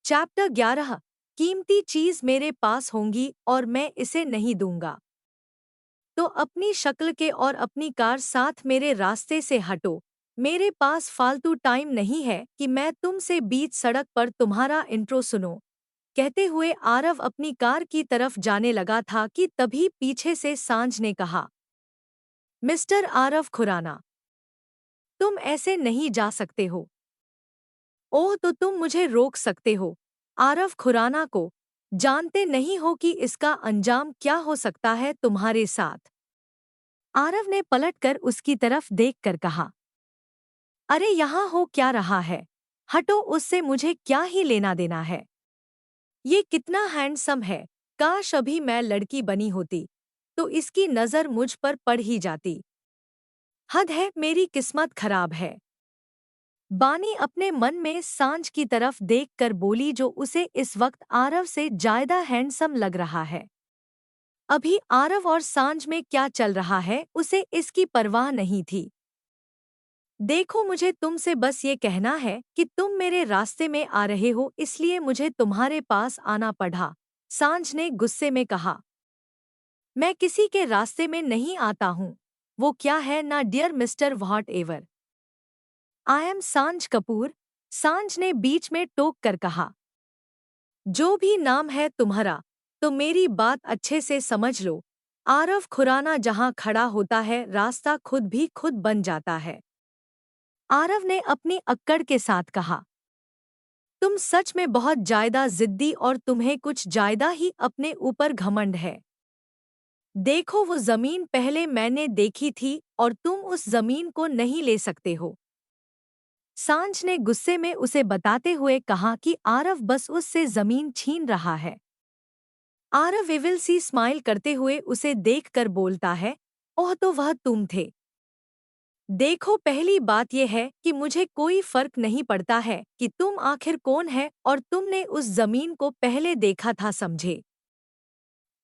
Chapter 11। कीमती चीज मेरे पास होंगी और मैं इसे नहीं दूंगा। तो अपनी शक्ल के और अपनी कार साथ मेरे रास्ते से हटो। मेरे पास फालतू टाइम नहीं है कि मैं तुमसे बीच सड़क पर तुम्हारा इंट्रो सुनो। कहते हुए आरव अपनी कार की तरफ जाने लगा था कि तभी पीछे से सांझ ने कहा, मिस्टर आरव खुराना, तुम ऐसे नहीं जा सकते हो। ओह, तो तुम मुझे रोक सकते हो। आरव खुराना को जानते नहीं हो कि इसका अंजाम क्या हो सकता है तुम्हारे साथ। आरव ने पलटकर उसकी तरफ देखकर कहा, अरे यहाँ हो क्या रहा है? हटो उससे, मुझे क्या ही लेना देना है। ये कितना हैंडसम है। काश अभी मैं लड़की बनी होती तो इसकी नज़र मुझ पर पड़ ही जाती। हद है, मेरी किस्मत खराब है। बानी अपने मन में सांझ की तरफ देखकर बोली, जो उसे इस वक्त आरव से ज्यादा हैंडसम लग रहा है। अभी आरव और सांझ में क्या चल रहा है उसे इसकी परवाह नहीं थी। देखो, मुझे तुमसे बस ये कहना है कि तुम मेरे रास्ते में आ रहे हो, इसलिए मुझे तुम्हारे पास आना पड़ा। सांझ ने गुस्से में कहा, मैं किसी के रास्ते में नहीं आता हूँ। वो क्या है ना, dear mister whatever. I am Saanjh Kapoor. सांझ ने बीच में टोक कर कहा, जो भी नाम है तुम्हारा, तो मेरी बात अच्छे से समझ लो। आरव खुराना जहां खड़ा होता है रास्ता खुद भी खुद बन जाता है। आरव ने अपनी अक्कड़ के साथ कहा, तुम सच में बहुत ज्यादा जिद्दी और तुम्हें कुछ ज्यादा ही अपने ऊपर घमंड है। देखो, वो जमीन पहले मैंने देखी थी और तुम उस जमीन को नहीं ले सकते हो। सांझ ने गुस्से में उसे बताते हुए कहा कि आरव बस उससे जमीन छीन रहा है। आरव विविल सी स्माइल करते हुए उसे देखकर बोलता है, ओह, तो वह तुम थे। देखो, पहली बात यह है कि मुझे कोई फर्क नहीं पड़ता है कि तुम आखिर कौन है और तुमने उस जमीन को पहले देखा था, समझे।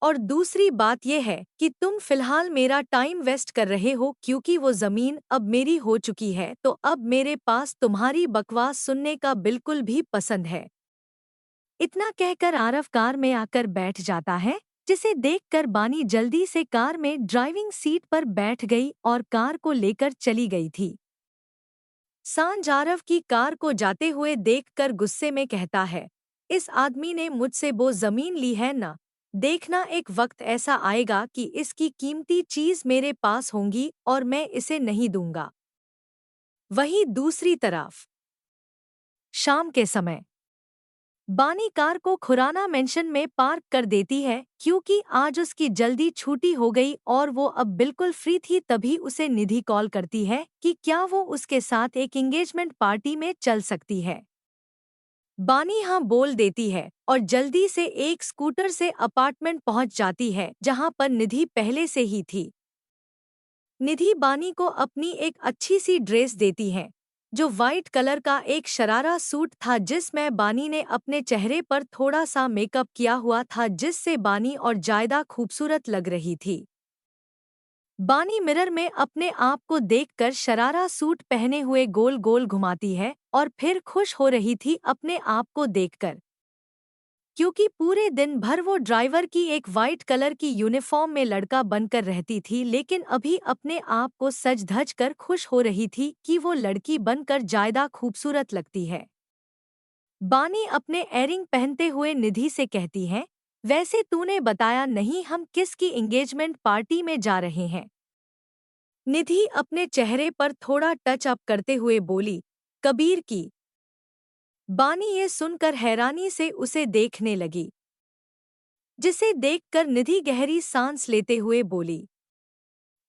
और दूसरी बात यह है कि तुम फिलहाल मेरा टाइम वेस्ट कर रहे हो, क्योंकि वो जमीन अब मेरी हो चुकी है, तो अब मेरे पास तुम्हारी बकवास सुनने का बिल्कुल भी पसंद है। इतना कहकर आरव कार में आकर बैठ जाता है, जिसे देखकर बानी जल्दी से कार में ड्राइविंग सीट पर बैठ गई और कार को लेकर चली गई थी। सांझ आरव की कार को जाते हुए देखकर गुस्से में कहता है, इस आदमी ने मुझसे वो जमीन ली है ना। देखना, एक वक्त ऐसा आएगा कि इसकी कीमती चीज मेरे पास होंगी और मैं इसे नहीं दूंगा। वहीं दूसरी तरफ शाम के समय बानी कार को खुराना मेंशन में पार्क कर देती है, क्योंकि आज उसकी जल्दी छुट्टी हो गई और वो अब बिल्कुल फ्री थी। तभी उसे निधि कॉल करती है कि क्या वो उसके साथ एक एंगेजमेंट पार्टी में चल सकती है। बानी हाँ बोल देती है और जल्दी से एक स्कूटर से अपार्टमेंट पहुंच जाती है, जहां पर निधि पहले से ही थी। निधि बानी को अपनी एक अच्छी सी ड्रेस देती है, जो वाइट कलर का एक शरारा सूट था, जिसमें बानी ने अपने चेहरे पर थोड़ा सा मेकअप किया हुआ था, जिससे बानी और ज्यादा खूबसूरत लग रही थी। बानी मिरर में अपने आप को देखकर शरारा सूट पहने हुए गोल गोल घुमाती है और फिर खुश हो रही थी अपने आप को देखकर, क्योंकि पूरे दिन भर वो ड्राइवर की एक वाइट कलर की यूनिफॉर्म में लड़का बनकर रहती थी, लेकिन अभी अपने आप को सज धज कर खुश हो रही थी कि वो लड़की बनकर ज्यादा खूबसूरत लगती है। बानी अपने एयरिंग पहनते हुए निधि से कहती है, वैसे तूने बताया नहीं हम किसकी एंगेजमेंट पार्टी में जा रहे हैं। निधि अपने चेहरे पर थोड़ा टच अप करते हुए बोली, कबीर की। बानी ये सुनकर हैरानी से उसे देखने लगी, जिसे देखकर निधि गहरी सांस लेते हुए बोली,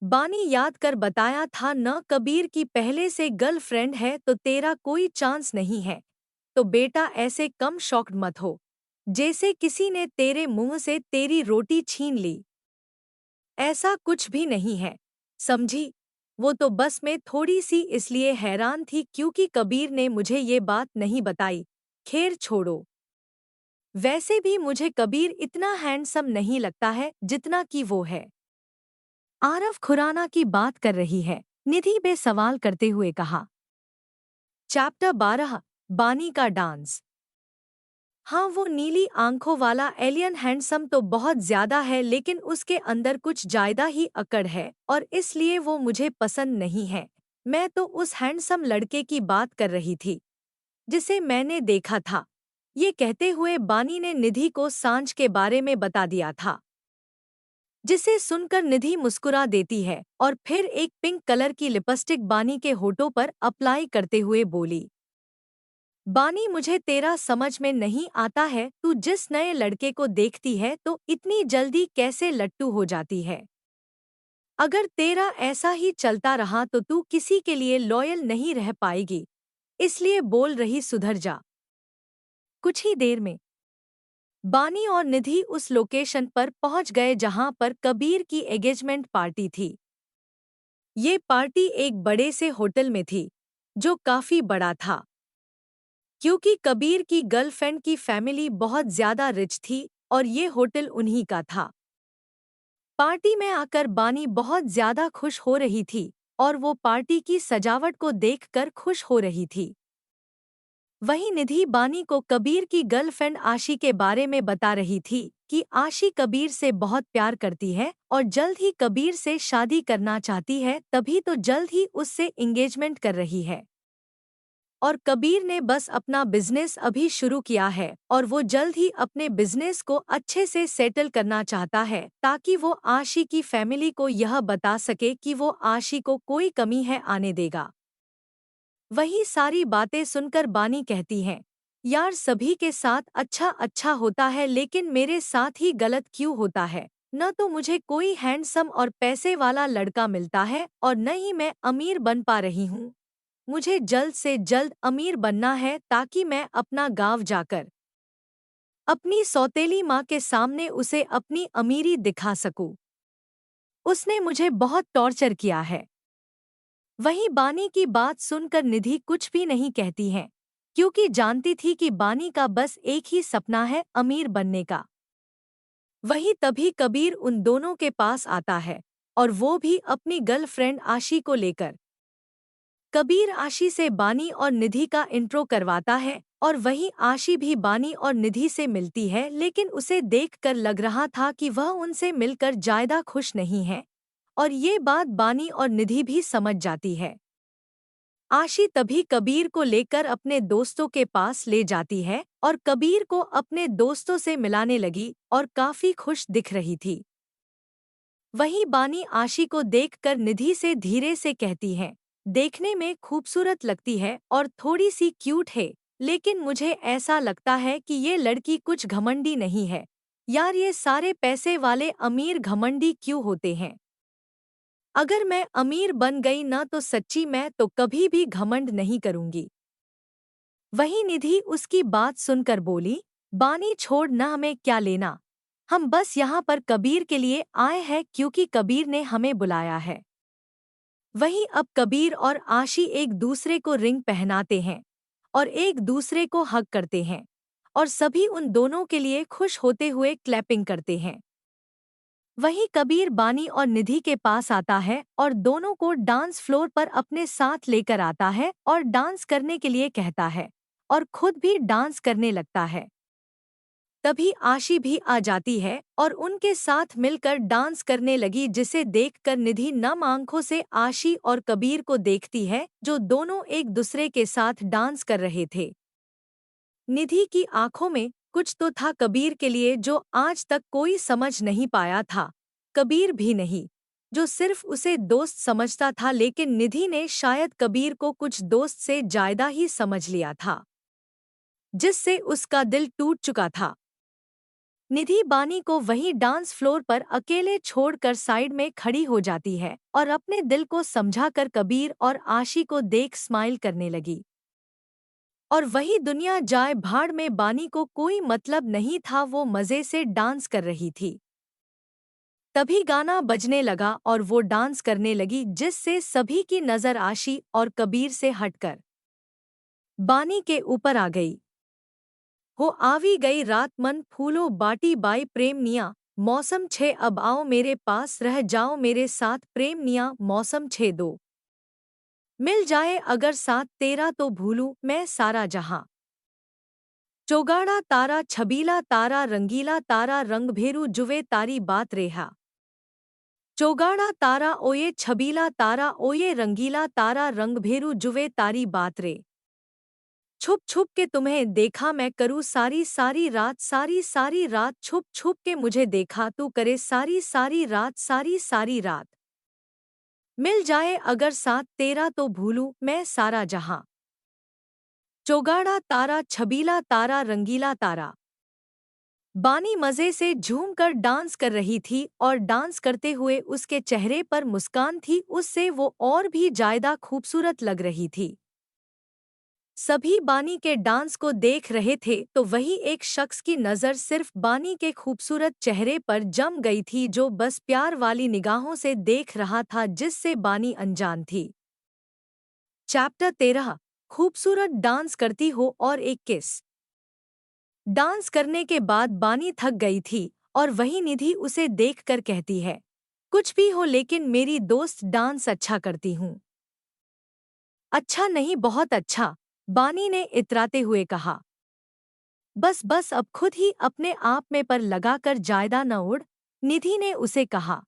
बानी याद कर बताया था न, कबीर की पहले से गर्लफ्रेंड है तो तेरा कोई चांस नहीं है। तो बेटा ऐसे कम शॉक्ड मत हो, जैसे किसी ने तेरे मुंह से तेरी रोटी छीन ली। ऐसा कुछ भी नहीं है, समझी। वो तो बस मैं थोड़ी सी इसलिए हैरान थी क्योंकि कबीर ने मुझे ये बात नहीं बताई। खैर छोड़ो, वैसे भी मुझे कबीर इतना हैंडसम नहीं लगता है जितना कि वो है। आरव खुराना की बात कर रही है, निधि बेसवाल करते हुए कहा। चैप्टर 12, बानी का डांस। हाँ, वो नीली आंखों वाला एलियन हैंडसम तो बहुत ज्यादा है, लेकिन उसके अंदर कुछ ज्यादा ही अकड़ है और इसलिए वो मुझे पसंद नहीं है। मैं तो उस हैंडसम लड़के की बात कर रही थी जिसे मैंने देखा था। ये कहते हुए बानी ने निधि को सांझ के बारे में बता दिया था, जिसे सुनकर निधि मुस्कुरा देती है और फिर एक पिंक कलर की लिपस्टिक बानी के होठों पर अप्लाई करते हुए बोली, बानी, मुझे तेरा समझ में नहीं आता है, तू जिस नए लड़के को देखती है तो इतनी जल्दी कैसे लट्टू हो जाती है। अगर तेरा ऐसा ही चलता रहा तो तू किसी के लिए लॉयल नहीं रह पाएगी, इसलिए बोल रही सुधर जा। कुछ ही देर में बानी और निधि उस लोकेशन पर पहुंच गए जहां पर कबीर की एंगेजमेंट पार्टी थी। ये पार्टी एक बड़े से होटल में थी, जो काफी बड़ा था, क्योंकि कबीर की गर्लफ्रेंड की फैमिली बहुत ज्यादा रिच थी और ये होटल उन्हीं का था। पार्टी में आकर बानी बहुत ज्यादा खुश हो रही थी और वो पार्टी की सजावट को देखकर खुश हो रही थी। वहीं निधि बानी को कबीर की गर्लफ्रेंड आशी के बारे में बता रही थी कि आशी कबीर से बहुत प्यार करती है और जल्द ही कबीर से शादी करना चाहती है, तभी तो जल्द ही उससे एंगेजमेंट कर रही है। और कबीर ने बस अपना बिजनेस अभी शुरू किया है और वो जल्द ही अपने बिजनेस को अच्छे से सेटल करना चाहता है, ताकि वो आशी की फैमिली को यह बता सके कि वो आशी को कोई कमी है आने देगा। वही सारी बातें सुनकर बानी कहती हैं, यार, सभी के साथ अच्छा अच्छा होता है, लेकिन मेरे साथ ही गलत क्यों होता है। न तो मुझे कोई हैंडसम और पैसे वाला लड़का मिलता है और न ही मैं अमीर बन पा रही हूँ। मुझे जल्द से जल्द अमीर बनना है, ताकि मैं अपना गांव जाकर अपनी सौतेली माँ के सामने उसे अपनी अमीरी दिखा सकूं। उसने मुझे बहुत टॉर्चर किया है। वहीं बानी की बात सुनकर निधि कुछ भी नहीं कहती है, क्योंकि जानती थी कि बानी का बस एक ही सपना है, अमीर बनने का। वहीं तभी कबीर उन दोनों के पास आता है और वो भी अपनी गर्लफ्रेंड आशी को लेकर। कबीर आशी से बानी और निधि का इंट्रो करवाता है और वहीं आशी भी बानी और निधि से मिलती है, लेकिन उसे देखकर लग रहा था कि वह उनसे मिलकर ज्यादा खुश नहीं है और ये बात बानी और निधि भी समझ जाती है। आशी तभी कबीर को लेकर अपने दोस्तों के पास ले जाती है और कबीर को अपने दोस्तों से मिलाने लगी और काफी खुश दिख रही थी। वहीं बानी आशी को देखकर निधि से धीरे से कहती है, देखने में खूबसूरत लगती है और थोड़ी सी क्यूट है, लेकिन मुझे ऐसा लगता है कि ये लड़की कुछ घमंडी नहीं है। यार, ये सारे पैसे वाले अमीर घमंडी क्यों होते हैं। अगर मैं अमीर बन गई ना तो सच्ची मैं तो कभी भी घमंड नहीं करूंगी। वहीं निधि उसकी बात सुनकर बोली, बानी, छोड़ ना, हमें क्या लेना। हम बस यहाँ पर कबीर के लिए आए हैं, क्योंकि कबीर ने हमें बुलाया है। वहीं अब कबीर और आशी एक दूसरे को रिंग पहनाते हैं और एक दूसरे को हग करते हैं और सभी उन दोनों के लिए खुश होते हुए क्लैपिंग करते हैं। वहीं कबीर बानी और निधि के पास आता है और दोनों को डांस फ्लोर पर अपने साथ लेकर आता है और डांस करने के लिए कहता है और खुद भी डांस करने लगता है। तभी आशी भी आ जाती है और उनके साथ मिलकर डांस करने लगी, जिसे देखकर निधि नम आंखों से आशी और कबीर को देखती है, जो दोनों एक दूसरे के साथ डांस कर रहे थे। निधि की आंखों में कुछ तो था कबीर के लिए, जो आज तक कोई समझ नहीं पाया था। कबीर भी नहीं, जो सिर्फ उसे दोस्त समझता था, लेकिन निधि ने शायद कबीर को कुछ दोस्त से ज्यादा ही समझ लिया था, जिससे उसका दिल टूट चुका था। निधि बानी को वहीं डांस फ्लोर पर अकेले छोड़कर साइड में खड़ी हो जाती है और अपने दिल को समझाकर कबीर और आशी को देख स्माइल करने लगी। और वही दुनिया जाए भाड़ में बानी को कोई मतलब नहीं था, वो मजे से डांस कर रही थी। तभी गाना बजने लगा और वो डांस करने लगी, जिससे सभी की नजर आशी और कबीर से हटकर बानी के ऊपर आ गई। हो आवी गई रात, मन फूलो बाटी बाई प्रेमनिया, मौसम छे अब आओ मेरे पास, रह जाओ मेरे साथ प्रेमनिया, मौसम छे दो। मिल जाए अगर साथ तेरा तो भूलूं मैं सारा जहां। चौगाड़ा तारा छबीला तारा रंगीला तारा रंगभेरू जुवे तारी बात रेहा। चौगाड़ा तारा ओये छबीला तारा ओये रंगीला तारा रंगभेरू जुवे तारी बात रे। छुप छुप के तुम्हें देखा मैं करूँ सारी सारी रात छुप छुप के मुझे देखा तू करे सारी सारी रात। मिल जाए अगर साथ तेरा तो भूलूं मैं सारा जहां। चौगाड़ा तारा छबीला तारा रंगीला तारा। बानी मजे से झूम कर डांस कर रही थी और डांस करते हुए उसके चेहरे पर मुस्कान थी, उससे वो और भी ज्यादा खूबसूरत लग रही थी। सभी बानी के डांस को देख रहे थे तो वही एक शख्स की नज़र सिर्फ बानी के खूबसूरत चेहरे पर जम गई थी, जो बस प्यार वाली निगाहों से देख रहा था जिससे बानी अनजान थी। चैप्टर 13। खूबसूरत डांस करती हो और एक किस। डांस करने के बाद बानी थक गई थी और वही निधि उसे देखकर कहती है, कुछ भी हो लेकिन मेरी दोस्त डांस अच्छा करती हूँ। अच्छा नहीं, बहुत अच्छा, बानी ने इतराते हुए कहा। बस बस अब खुद ही अपने आप में पर लगाकर जायदा न उड़, निधि ने उसे कहा।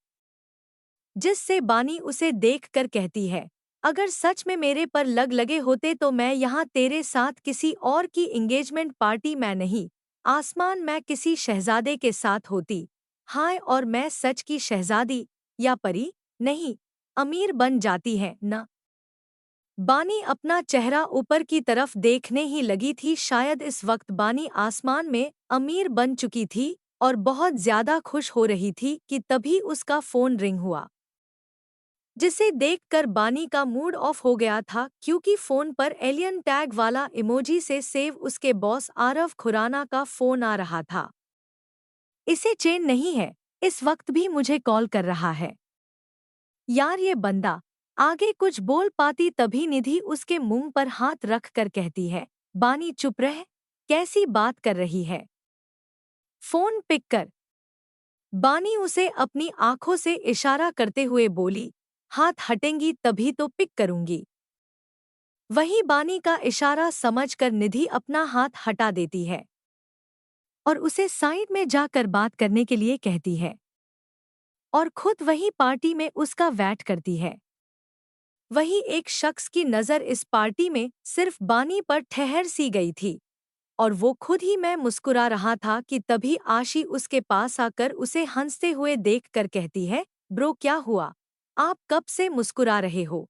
जिससे बानी उसे देखकर कहती है, अगर सच में मेरे पर लगे होते तो मैं यहाँ तेरे साथ किसी और की एंगेजमेंट पार्टी में नहीं, आसमान में किसी शहजादे के साथ होती। हाय, और मैं सच की शहजादी या परी नहीं, अमीर बन जाती है ना। बानी अपना चेहरा ऊपर की तरफ देखने ही लगी थी। शायद इस वक्त बानी आसमान में अमीर बन चुकी थी और बहुत ज्यादा खुश हो रही थी कि तभी उसका फोन रिंग हुआ, जिसे देखकर बानी का मूड ऑफ हो गया था क्योंकि फोन पर एलियन टैग वाला इमोजी से सेव उसके बॉस आरव खुराना का फोन आ रहा था। इसे चैन नहीं है, इस वक्त भी मुझे कॉल कर रहा है। यार ये बंदा, आगे कुछ बोल पाती तभी निधि उसके मुंह पर हाथ रख कर कहती है, बानी चुप रह, कैसी बात कर रही है, फोन पिक कर। बानी उसे अपनी आंखों से इशारा करते हुए बोली, हाथ हटेंगी तभी तो पिक करूंगी। वही बानी का इशारा समझकर निधि अपना हाथ हटा देती है और उसे साइड में जाकर बात करने के लिए कहती है और खुद वही पार्टी में उसका वेट करती है। वही एक शख्स की नज़र इस पार्टी में सिर्फ बानी पर ठहर सी गई थी और वो खुद ही मैं मुस्कुरा रहा था कि तभी आशी उसके पास आकर उसे हंसते हुए देखकर कहती है, ब्रो क्या हुआ, आप कब से मुस्कुरा रहे हो।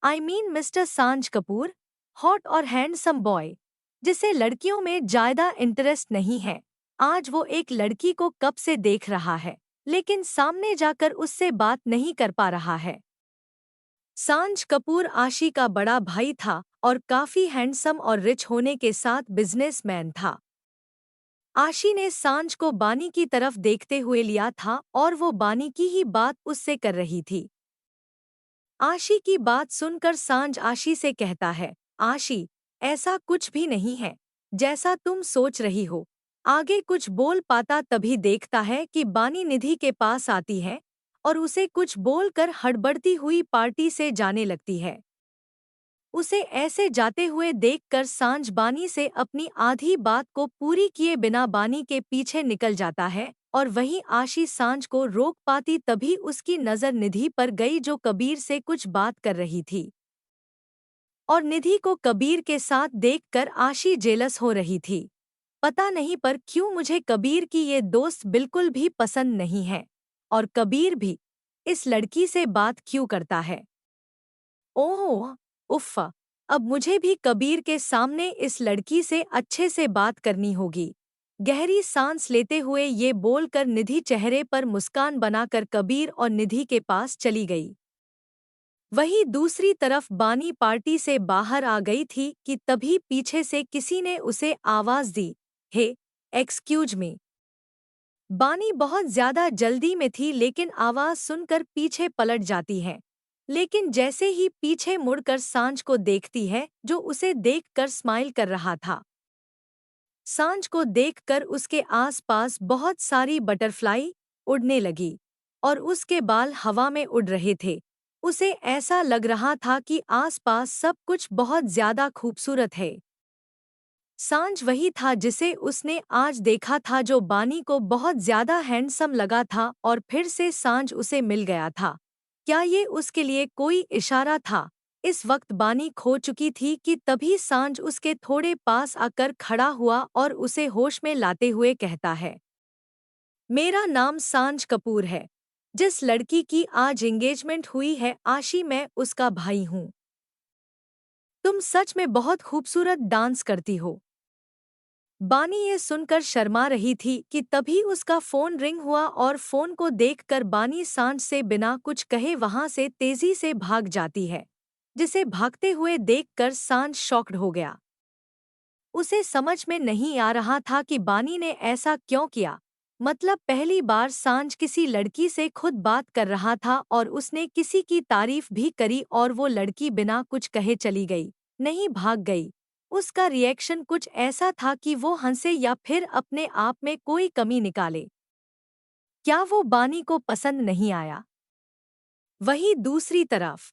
आई मीन मिस्टर सांज कपूर, हॉट और हैंडसम बॉय, जिसे लड़कियों में ज्यादा इंटरेस्ट नहीं है। आज वो एक लड़की को कब से देख रहा है लेकिन सामने जाकर उससे बात नहीं कर पा रहा है। सांज कपूर आशी का बड़ा भाई था और काफी हैंडसम और रिच होने के साथ बिजनेसमैन था। आशी ने सांज को बानी की तरफ देखते हुए लिया था और वो बानी की ही बात उससे कर रही थी। आशी की बात सुनकर सांज आशी से कहता है, आशी, ऐसा कुछ भी नहीं है जैसा तुम सोच रही हो। आगे कुछ बोल पाता तभी देखता है कि बानी निधि के पास आती है और उसे कुछ बोलकर हड़बड़ती हुई पार्टी से जाने लगती है। उसे ऐसे जाते हुए देखकर सांज बानी से अपनी आधी बात को पूरी किए बिना बानी के पीछे निकल जाता है और वहीं आशी सांज को रोक पाती तभी उसकी नज़र निधि पर गई जो कबीर से कुछ बात कर रही थी और निधि को कबीर के साथ देखकर आशी जेलस हो रही थी। पता नहीं पर क्यों मुझे कबीर की ये दोस्त बिल्कुल भी पसंद नहीं है और कबीर भी इस लड़की से बात क्यों करता है। ओह उफ़, अब मुझे भी कबीर के सामने इस लड़की से अच्छे से बात करनी होगी। गहरी सांस लेते हुए ये बोलकर निधि चेहरे पर मुस्कान बनाकर कबीर और निधि के पास चली गई। वहीं दूसरी तरफ बानी पार्टी से बाहर आ गई थी कि तभी पीछे से किसी ने उसे आवाज दी, हे एक्सक्यूज मी। बानी बहुत ज्यादा जल्दी में थी लेकिन आवाज सुनकर पीछे पलट जाती है, लेकिन जैसे ही पीछे मुड़कर सांझ को देखती है जो उसे देखकर स्माइल कर रहा था। सांझ को देखकर उसके आसपास बहुत सारी बटरफ्लाई उड़ने लगी और उसके बाल हवा में उड़ रहे थे। उसे ऐसा लग रहा था कि आसपास सब कुछ बहुत ज्यादा खूबसूरत है। सांझ वही था जिसे उसने आज देखा था, जो बानी को बहुत ज्यादा हैंडसम लगा था, और फिर से सांझ उसे मिल गया था। क्या ये उसके लिए कोई इशारा था? इस वक्त बानी खो चुकी थी कि तभी सांझ उसके थोड़े पास आकर खड़ा हुआ और उसे होश में लाते हुए कहता है, मेरा नाम सांझ कपूर है। जिस लड़की की आज एंगेजमेंट हुई है आशी, मैं उसका भाई हूँ। तुम सच में बहुत खूबसूरत डांस करती हो। बानी ये सुनकर शर्मा रही थी कि तभी उसका फोन रिंग हुआ, और फोन को देखकर बानी सांझ से बिना कुछ कहे वहां से तेजी से भाग जाती है। जिसे भागते हुए देखकर सांझ शॉक्ड हो गया। उसे समझ में नहीं आ रहा था कि बानी ने ऐसा क्यों किया। मतलब पहली बार सांझ किसी लड़की से खुद बात कर रहा था और उसने किसी की तारीफ भी करी, और वो लड़की बिना कुछ कहे चली गई, नहीं भाग गई। उसका रिएक्शन कुछ ऐसा था कि वो हंसे या फिर अपने आप में कोई कमी निकाले। क्या वो बानी को पसंद नहीं आया? वहीं दूसरी तरफ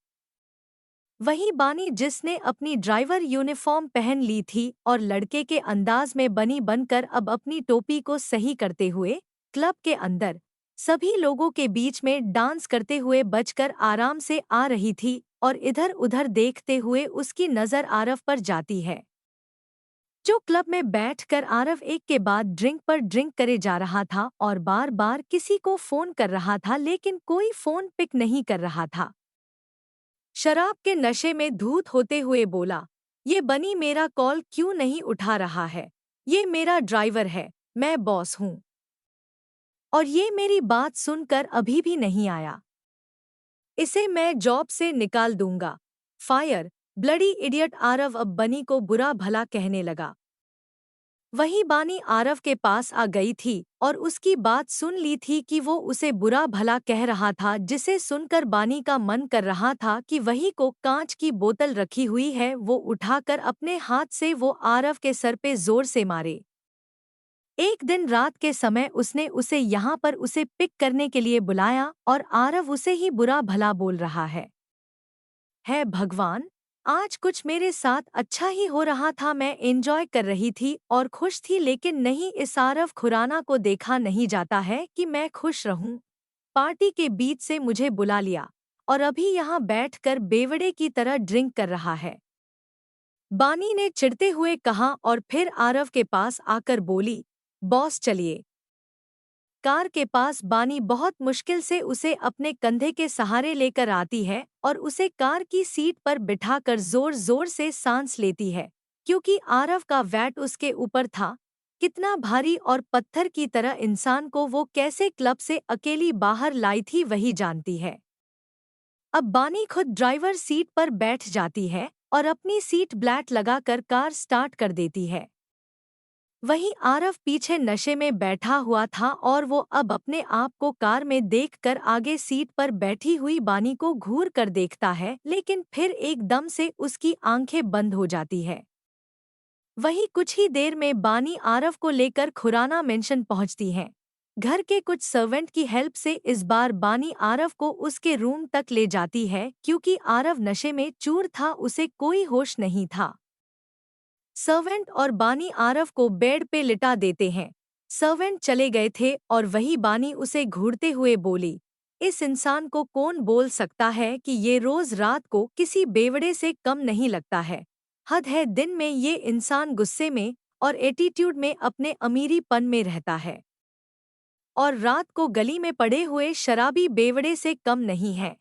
वही बानी, जिसने अपनी ड्राइवर यूनिफॉर्म पहन ली थी और लड़के के अंदाज में बनी बनकर अब अपनी टोपी को सही करते हुए क्लब के अंदर सभी लोगों के बीच में डांस करते हुए बचकर आराम से आ रही थी, और इधर उधर देखते हुए उसकी नज़र आरव पर जाती है, जो क्लब में बैठकर आरव एक के बाद ड्रिंक पर ड्रिंक करे जा रहा था और बार बार किसी को फोन कर रहा था, लेकिन कोई फोन पिक नहीं कर रहा था। शराब के नशे में धूत होते हुए बोला, ये बनी मेरा कॉल क्यों नहीं उठा रहा है? ये मेरा ड्राइवर है, मैं बॉस हूँ, और ये मेरी बात सुनकर अभी भी नहीं आया। इसे मैं जॉब से निकाल दूंगा। Fire, bloody idiot. आरव अब बनी को बुरा भला कहने लगा। वही बानी आरव के पास आ गई थी और उसकी बात सुन ली थी कि वो उसे बुरा भला कह रहा था, जिसे सुनकर बानी का मन कर रहा था कि वही को कांच की बोतल रखी हुई है वो उठाकर अपने हाथ से वो आरव के सर पे जोर से मारे। एक दिन रात के समय उसने उसे यहाँ पर उसे पिक करने के लिए बुलाया और आरव उसे ही बुरा भला बोल रहा है भगवान, आज कुछ मेरे साथ अच्छा ही हो रहा था, मैं एंजॉय कर रही थी और खुश थी, लेकिन नहीं, इस आरव खुराना को देखा नहीं जाता है कि मैं खुश रहूं। पार्टी के बीच से मुझे बुला लिया और अभी यहाँ बैठकर बेवड़े की तरह ड्रिंक कर रहा है। बानी ने चिढ़ते हुए कहा और फिर आरव के पास आकर बोली, बॉस चलिए। कार के पास बानी बहुत मुश्किल से उसे अपने कंधे के सहारे लेकर आती है और उसे कार की सीट पर बिठाकर जोर जोर से सांस लेती है, क्योंकि आरव का वैट उसके ऊपर था। कितना भारी और पत्थर की तरह इंसान को वो कैसे क्लब से अकेली बाहर लाई थी वही जानती है। अब बानी खुद ड्राइवर सीट पर बैठ जाती है और अपनी सीट बेल्ट लगाकर कार स्टार्ट कर देती है। वहीं आरव पीछे नशे में बैठा हुआ था और वो अब अपने आप को कार में देखकर आगे सीट पर बैठी हुई बानी को घूर कर देखता है, लेकिन फिर एकदम से उसकी आंखें बंद हो जाती है। वहीं कुछ ही देर में बानी आरव को लेकर खुराना मेंशन पहुंचती है। घर के कुछ सर्वेंट की हेल्प से इस बार बानी आरव को उसके रूम तक ले जाती है, क्योंकि आरव नशे में चूर था, उसे कोई होश नहीं था। सर्वेंट और बानी आरव को बेड पे लिटा देते हैं। सर्वेंट चले गए थे और वही बानी उसे घूरते हुए बोली, इस इंसान को कौन बोल सकता है कि ये रोज रात को किसी बेवड़े से कम नहीं लगता है। हद है, दिन में ये इंसान गुस्से में और एटीट्यूड में अपने अमीरीपन में रहता है, और रात को गली में पड़े हुए शराबी बेवड़े से कम नहीं है।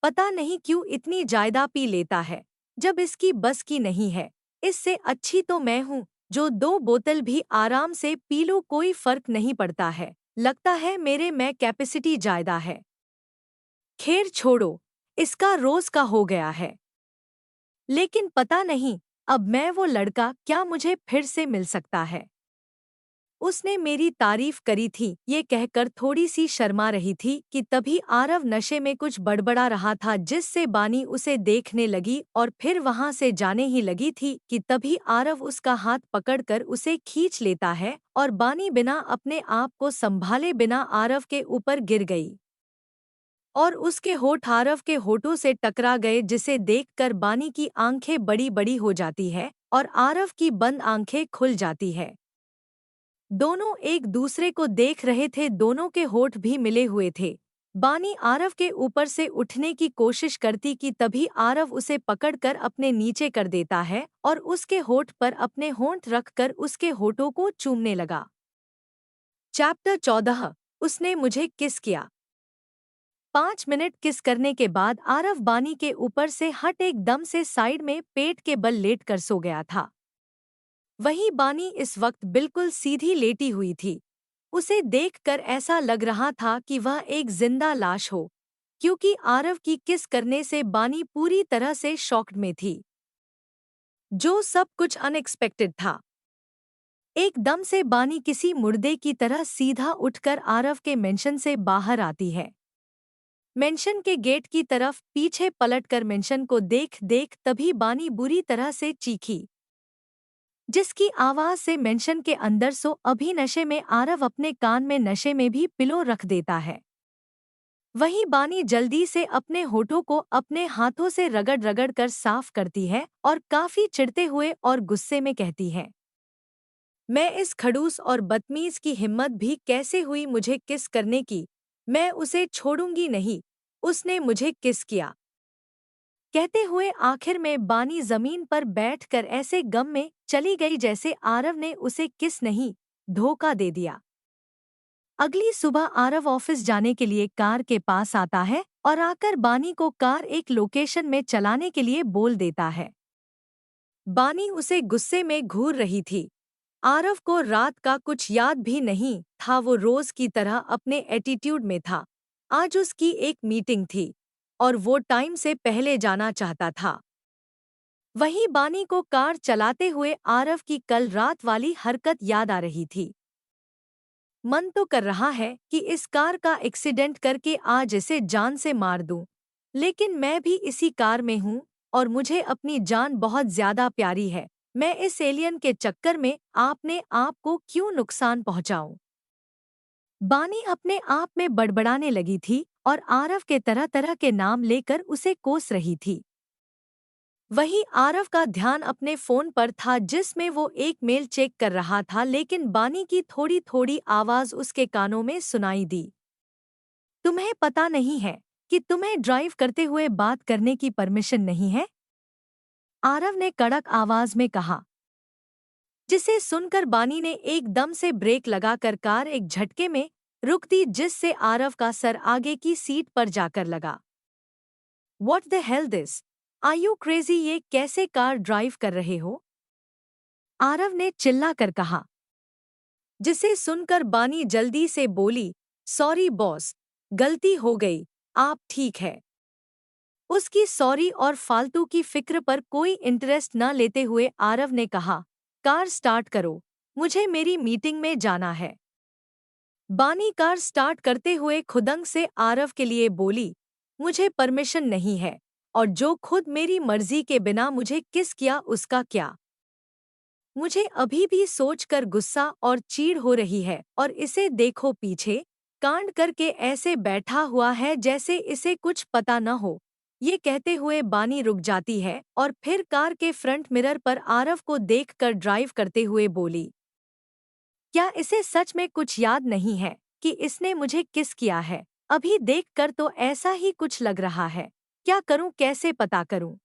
पता नहीं क्यों इतनी जायदा पी लेता है, जब इसकी बस की नहीं है। इससे अच्छी तो मैं हूँ, जो 2 बोतल भी आराम से पी लूं, कोई फर्क नहीं पड़ता है। लगता है मेरे में कैपेसिटी ज्यादा है। खैर छोड़ो, इसका रोज का हो गया है। लेकिन पता नहीं अब मैं वो लड़का क्या मुझे फिर से मिल सकता है। उसने मेरी तारीफ करी थी, ये कहकर थोड़ी सी शर्मा रही थी कि तभी आरव नशे में कुछ बड़बड़ा रहा था, जिससे बानी उसे देखने लगी और फिर वहां से जाने ही लगी थी कि तभी आरव उसका हाथ पकड़कर उसे खींच लेता है और बानी बिना अपने आप को संभाले बिना आरव के ऊपर गिर गई और उसके होठ आरव के होठों से टकरा गए, जिसे देखकर बानी की आंखें बड़ी बड़ी हो जाती है और आरव की बंद आंखें खुल जाती है। दोनों एक दूसरे को देख रहे थे, दोनों के होठ भी मिले हुए थे। बानी आरव के ऊपर से उठने की कोशिश करती कि तभी आरव उसे पकड़कर अपने नीचे कर देता है और उसके होठ पर अपने होंठ रखकर उसके होठों को चूमने लगा। चैप्टर 14। उसने मुझे किस किया। 5 मिनट किस करने के बाद आरव बानी के ऊपर से हट एकदम से साइड में पेट के बल लेट कर सो गया था। वहीं बानी इस वक्त बिल्कुल सीधी लेटी हुई थी। उसे देखकर ऐसा लग रहा था कि वह एक जिंदा लाश हो, क्योंकि आरव की किस करने से बानी पूरी तरह से शॉक्ड में थी। जो सब कुछ अनएक्सपेक्टेड था। एकदम से बानी किसी मुर्दे की तरह सीधा उठकर आरव के मेंशन से बाहर आती है। मेंशन के गेट की तरफ पीछे पलटकर मेंशन को देख तभी बानी बुरी तरह से चीखी, जिसकी आवाज से मेंशन के अंदर सो अभी नशे में आरव अपने कान में नशे में भी पिलो रख देता है। वहीं बानी जल्दी से अपने होठों को अपने हाथों से रगड़ रगड़ कर साफ करती है और काफी चिढ़ते हुए और गुस्से में कहती है, मैं इस खड़ूस और बदतमीज की हिम्मत भी कैसे हुई मुझे किस करने की, मैं उसे छोड़ूंगी नहीं, उसने मुझे किस किया। कहते हुए आखिर में बानी जमीन पर बैठकर ऐसे गम में चली गई जैसे आरव ने उसे किस नहीं, धोखा दे दिया। अगली सुबह आरव ऑफिस जाने के लिए कार के पास आता है और आकर बानी को कार एक लोकेशन में चलाने के लिए बोल देता है। बानी उसे गुस्से में घूर रही थी। आरव को रात का कुछ याद भी नहीं था, वो रोज की तरह अपने एटीट्यूड में था। आज उसकी एक मीटिंग थी और वो टाइम से पहले जाना चाहता था। वहीं बानी को कार चलाते हुए आरव की कल रात वाली हरकत याद आ रही थी। मन तो कर रहा है कि इस कार का एक्सीडेंट करके आज इसे जान से मार दूं, लेकिन मैं भी इसी कार में हूं और मुझे अपनी जान बहुत ज्यादा प्यारी है। मैं इस एलियन के चक्कर में आपने आप को क्यों नुकसान पहुंचाऊं। बानी अपने आप में बड़बड़ाने लगी थी और आरव के तरह तरह के नाम लेकर उसे कोस रही थी। वहीं आरव का ध्यान अपने फोन पर था जिसमें वो एक मेल चेक कर रहा था, लेकिन बानी की थोड़ी थोड़ी आवाज उसके कानों में सुनाई दी। तुम्हें पता नहीं है कि तुम्हें ड्राइव करते हुए बात करने की परमिशन नहीं है? आरव ने कड़क आवाज में कहा, जिसे सुनकर बानी ने एकदम से ब्रेक लगाकर कार एक झटके में रुक दी, जिससे आरव का सर आगे की सीट पर जाकर लगा। What the hell this? Are you crazy? ये कैसे कार ड्राइव कर रहे हो? आरव ने चिल्ला कर कहा, जिसे सुनकर बानी जल्दी से बोली, सॉरी बॉस, गलती हो गई, आप ठीक है। उसकी सॉरी और फालतू की फिक्र पर कोई इंटरेस्ट न लेते हुए आरव ने कहा, कार स्टार्ट करो, मुझे मेरी मीटिंग में जाना है। बानी कार स्टार्ट करते हुए खुदंग से आरव के लिए बोली, मुझे परमिशन नहीं है और जो खुद मेरी मर्जी के बिना मुझे किस किया उसका क्या। मुझे अभी भी सोचकर गुस्सा और चीड़ हो रही है और इसे देखो पीछे कांड करके ऐसे बैठा हुआ है जैसे इसे कुछ पता न हो। ये कहते हुए बानी रुक जाती है और फिर कार के फ्रंट मिरर पर आरव को देखकर ड्राइव करते हुए बोली, क्या इसे सच में कुछ याद नहीं है कि इसने मुझे किस किया है? अभी देखकर तो ऐसा ही कुछ लग रहा है। क्या करूं, कैसे पता करूं?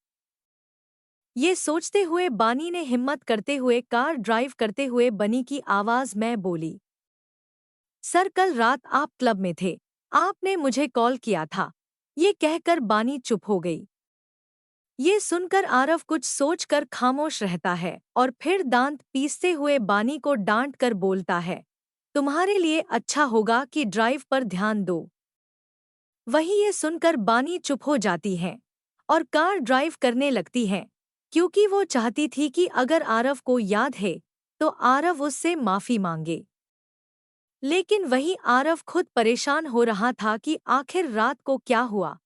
ये सोचते हुए बानी ने हिम्मत करते हुए कार ड्राइव करते हुए बनी की आवाज में बोली, सर कल रात आप क्लब में थे, आपने मुझे कॉल किया था। ये कहकर बानी चुप हो गई। ये सुनकर आरव कुछ सोचकर खामोश रहता है और फिर दांत पीसते हुए बानी को डांट कर बोलता है, तुम्हारे लिए अच्छा होगा कि ड्राइव पर ध्यान दो। वही ये सुनकर बानी चुप हो जाती है और कार ड्राइव करने लगती है, क्योंकि वो चाहती थी कि अगर आरव को याद है तो आरव उससे माफी मांगे। लेकिन वही आरव खुद परेशान हो रहा था कि आखिर रात को क्या हुआ,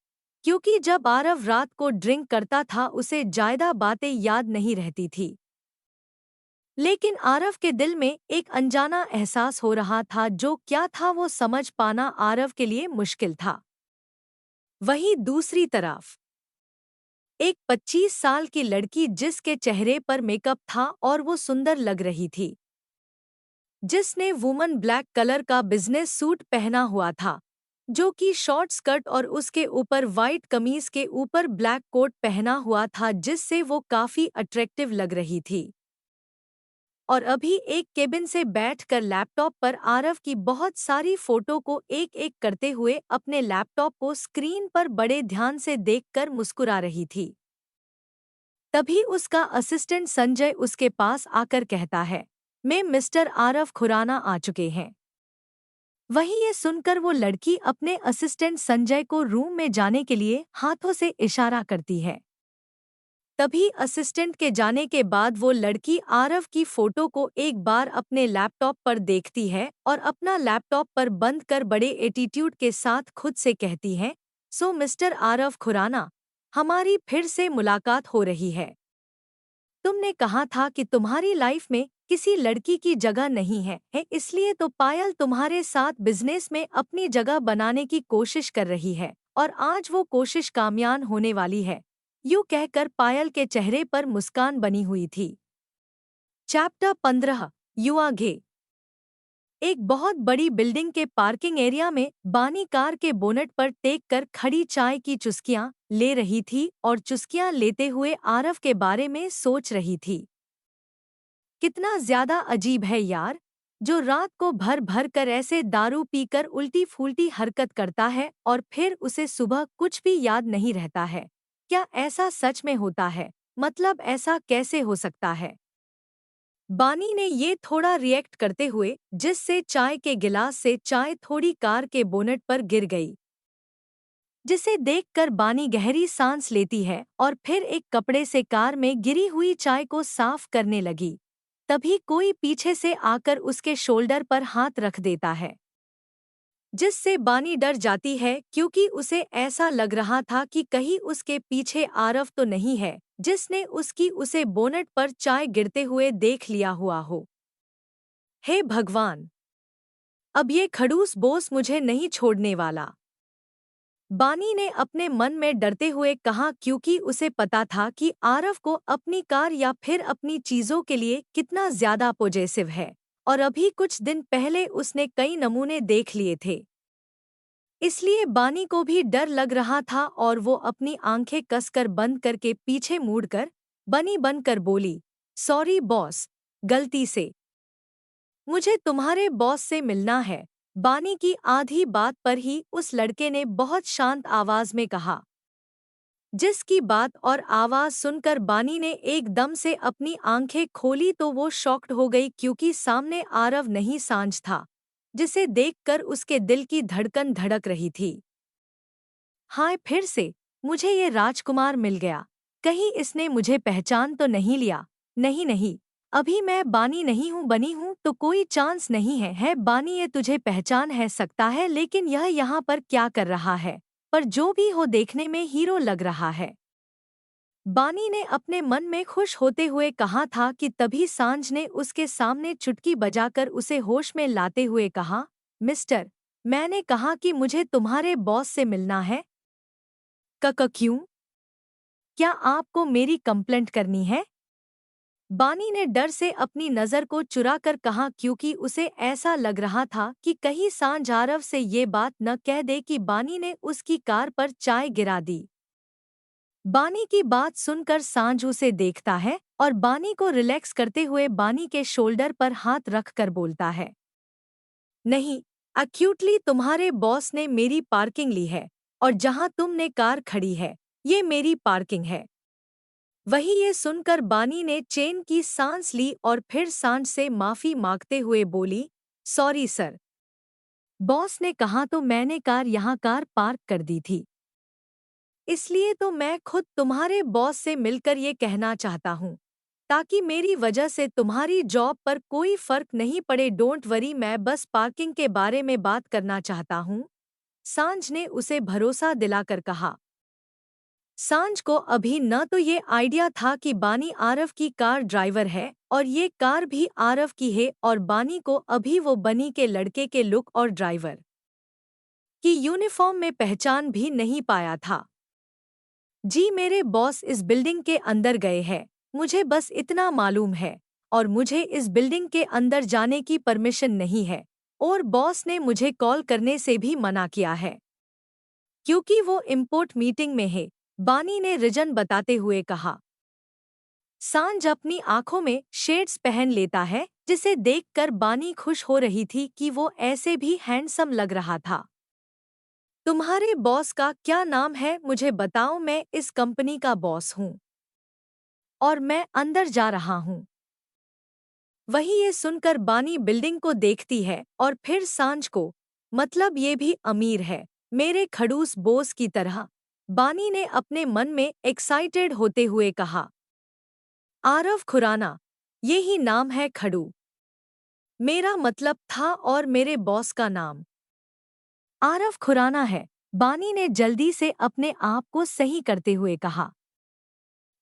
क्योंकि जब आरव रात को ड्रिंक करता था उसे ज्यादा बातें याद नहीं रहती थी। लेकिन आरव के दिल में एक अनजाना एहसास हो रहा था, जो क्या था वो समझ पाना आरव के लिए मुश्किल था। वहीं दूसरी तरफ एक 25 साल की लड़की जिसके चेहरे पर मेकअप था और वो सुंदर लग रही थी, जिसने वुमन ब्लैक कलर का बिजनेस सूट पहना हुआ था, जो कि शॉर्ट स्कर्ट और उसके ऊपर वाइट कमीज के ऊपर ब्लैक कोट पहना हुआ था, जिससे वो काफी अट्रैक्टिव लग रही थी। और अभी एक केबिन से बैठकर लैपटॉप पर आरव की बहुत सारी फोटो को एक एक करते हुए अपने लैपटॉप को स्क्रीन पर बड़े ध्यान से देखकर मुस्कुरा रही थी। तभी उसका असिस्टेंट संजय उसके पास आकर कहता है, मैं मिस्टर आरव खुराना आ चुके हैं। वहीं ये सुनकर वो लड़की अपने असिस्टेंट संजय को रूम में जाने के लिए हाथों से इशारा करती है। तभी असिस्टेंट के जाने के बाद वो लड़की आरव की फोटो को एक बार अपने लैपटॉप पर देखती है और अपना लैपटॉप पर बंद कर बड़े एटीट्यूड के साथ खुद से कहती है, सो मिस्टर आरव खुराना, हमारी फिर से मुलाकात हो रही है। तुमने कहा था कि तुम्हारी लाइफ में किसी लड़की की जगह नहीं है, इसलिए तो पायल तुम्हारे साथ बिजनेस में अपनी जगह बनाने की कोशिश कर रही है और आज वो कोशिश कामयाब होने वाली है। यूं कहकर पायल के चेहरे पर मुस्कान बनी हुई थी। चैप्टर 15 युवा घे। एक बहुत बड़ी बिल्डिंग के पार्किंग एरिया में बानी कार के बोनट पर टेक कर खड़ी चाय की चुस्कियां ले रही थी और चुस्कियां लेते हुए आरव के बारे में सोच रही थी। कितना ज्यादा अजीब है यार, जो रात को भर भर कर ऐसे दारू पीकर उल्टी फूल्टी हरकत करता है और फिर उसे सुबह कुछ भी याद नहीं रहता है। क्या ऐसा सच में होता है? मतलब ऐसा कैसे हो सकता है? बानी ने ये थोड़ा रिएक्ट करते हुए, जिससे चाय के गिलास से चाय थोड़ी कार के बोनट पर गिर गई, जिसे देखकर बानी गहरी सांस लेती है और फिर एक कपड़े से कार में गिरी हुई चाय को साफ करने लगी। तभी कोई पीछे से आकर उसके शोल्डर पर हाथ रख देता है, जिससे बानी डर जाती है क्योंकि उसे ऐसा लग रहा था कि कहीं उसके पीछे आरव तो नहीं है, जिसने उसे बोनट पर चाय गिरते हुए देख लिया हुआ हो। हे भगवान! अब ये खड़ूस बॉस मुझे नहीं छोड़ने वाला, बानी ने अपने मन में डरते हुए कहा, क्योंकि उसे पता था कि आरव को अपनी कार या फिर अपनी चीजों के लिए कितना ज्यादा पॉजेसिव है और अभी कुछ दिन पहले उसने कई नमूने देख लिए थे। इसलिए बानी को भी डर लग रहा था और वो अपनी आंखें कसकर बंद करके पीछे मुड़कर बनी बनकर बोली, सॉरी बॉस, गलती से। मुझे तुम्हारे बॉस से मिलना है, बानी की आधी बात पर ही उस लड़के ने बहुत शांत आवाज में कहा, जिसकी बात और आवाज सुनकर बानी ने एकदम से अपनी आंखें खोली तो वो शॉक्ड हो गई, क्योंकि सामने आरव नहीं सांझ था, जिसे देखकर उसके दिल की धड़कन धड़क रही थी। हाय, फिर से मुझे ये राजकुमार मिल गया, कहीं इसने मुझे पहचान तो नहीं लिया? नहीं नहीं, अभी मैं बानी नहीं हूँ, बनी हूँ तो कोई चांस नहीं है बानी, ये तुझे पहचान है सकता है, लेकिन यह यहाँ पर क्या कर रहा है? पर जो भी हो, देखने में हीरो लग रहा है, बानी ने अपने मन में खुश होते हुए कहा था कि तभी सांझ ने उसके सामने चुटकी बजाकर उसे होश में लाते हुए कहा, मिस्टर, मैंने कहा कि मुझे तुम्हारे बॉस से मिलना है। क्यों? क्या आपको मेरी कंप्लेंट करनी है? बानी ने डर से अपनी नजर को चुराकर कहा, क्योंकि उसे ऐसा लग रहा था कि कहीं सांझ आरव से ये बात न कह दे कि बानी ने उसकी कार पर चाय गिरा दी। बानी की बात सुनकर सांझ उसे देखता है और बानी को रिलैक्स करते हुए बानी के शोल्डर पर हाथ रखकर बोलता है, नहीं, एक्यूटली तुम्हारे बॉस ने मेरी पार्किंग ली है और जहां तुमने कार खड़ी है, ये मेरी पार्किंग है। वही ये सुनकर बानी ने चैन की सांस ली और फिर सांझ से माफी मांगते हुए बोली, सॉरी सर, बॉस ने कहा तो मैंने कार पार्क कर दी थी, इसलिए तो मैं खुद तुम्हारे बॉस से मिलकर ये कहना चाहता हूँ, ताकि मेरी वजह से तुम्हारी जॉब पर कोई फर्क नहीं पड़े। डोंट वरी, मैं बस पार्किंग के बारे में बात करना चाहता हूँ, सांझ ने उसे भरोसा दिलाकर कहा। सांझ को अभी न तो ये आइडिया था कि बानी आरव की कार ड्राइवर है और ये कार भी आरव की है, और बानी को अभी वो बनी के लड़के के लुक और ड्राइवर की यूनिफॉर्म में पहचान भी नहीं पाया था। जी मेरे बॉस इस बिल्डिंग के अंदर गए हैं, मुझे बस इतना मालूम है। और मुझे इस बिल्डिंग के अंदर जाने की परमिशन नहीं है। और बॉस ने मुझे कॉल करने से भी मना किया है क्योंकि वो इम्पोर्ट मीटिंग में है, बानी ने रीजन बताते हुए कहा। सांज अपनी आंखों में शेड्स पहन लेता है, जिसे देखकर बानी खुश हो रही थी कि वो ऐसे भी हैंडसम लग रहा था। तुम्हारे बॉस का क्या नाम है, मुझे बताओ, मैं इस कंपनी का बॉस हूँ और मैं अंदर जा रहा हूँ। वही ये सुनकर बानी बिल्डिंग को देखती है और फिर सांझ को। मतलब ये भी अमीर है, मेरे खड़ूस बॉस की तरह। बानी ने अपने मन में एक्साइटेड होते हुए कहा। आरव खुराना, ये ही नाम है खड़ू, मेरा मतलब था, और मेरे बॉस का नाम आरव खुराना है। बानी ने जल्दी से अपने आप को सही करते हुए कहा।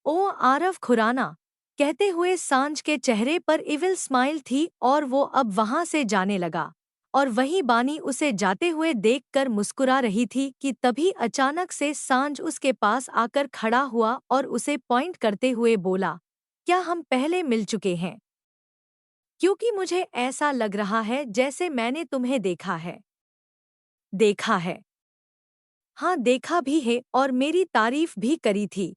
ओ आरव खुराना, कहते हुए सांझ के चेहरे पर इविल स्माइल थी और वो अब वहां से जाने लगा। और वही बानी उसे जाते हुए देखकर मुस्कुरा रही थी कि तभी अचानक से सांझ उसके पास आकर खड़ा हुआ और उसे पॉइंट करते हुए बोला, क्या हम पहले मिल चुके हैं? क्योंकि मुझे ऐसा लग रहा है जैसे मैंने तुम्हें देखा है। देखा है? हाँ, देखा भी है और मेरी तारीफ भी करी थी।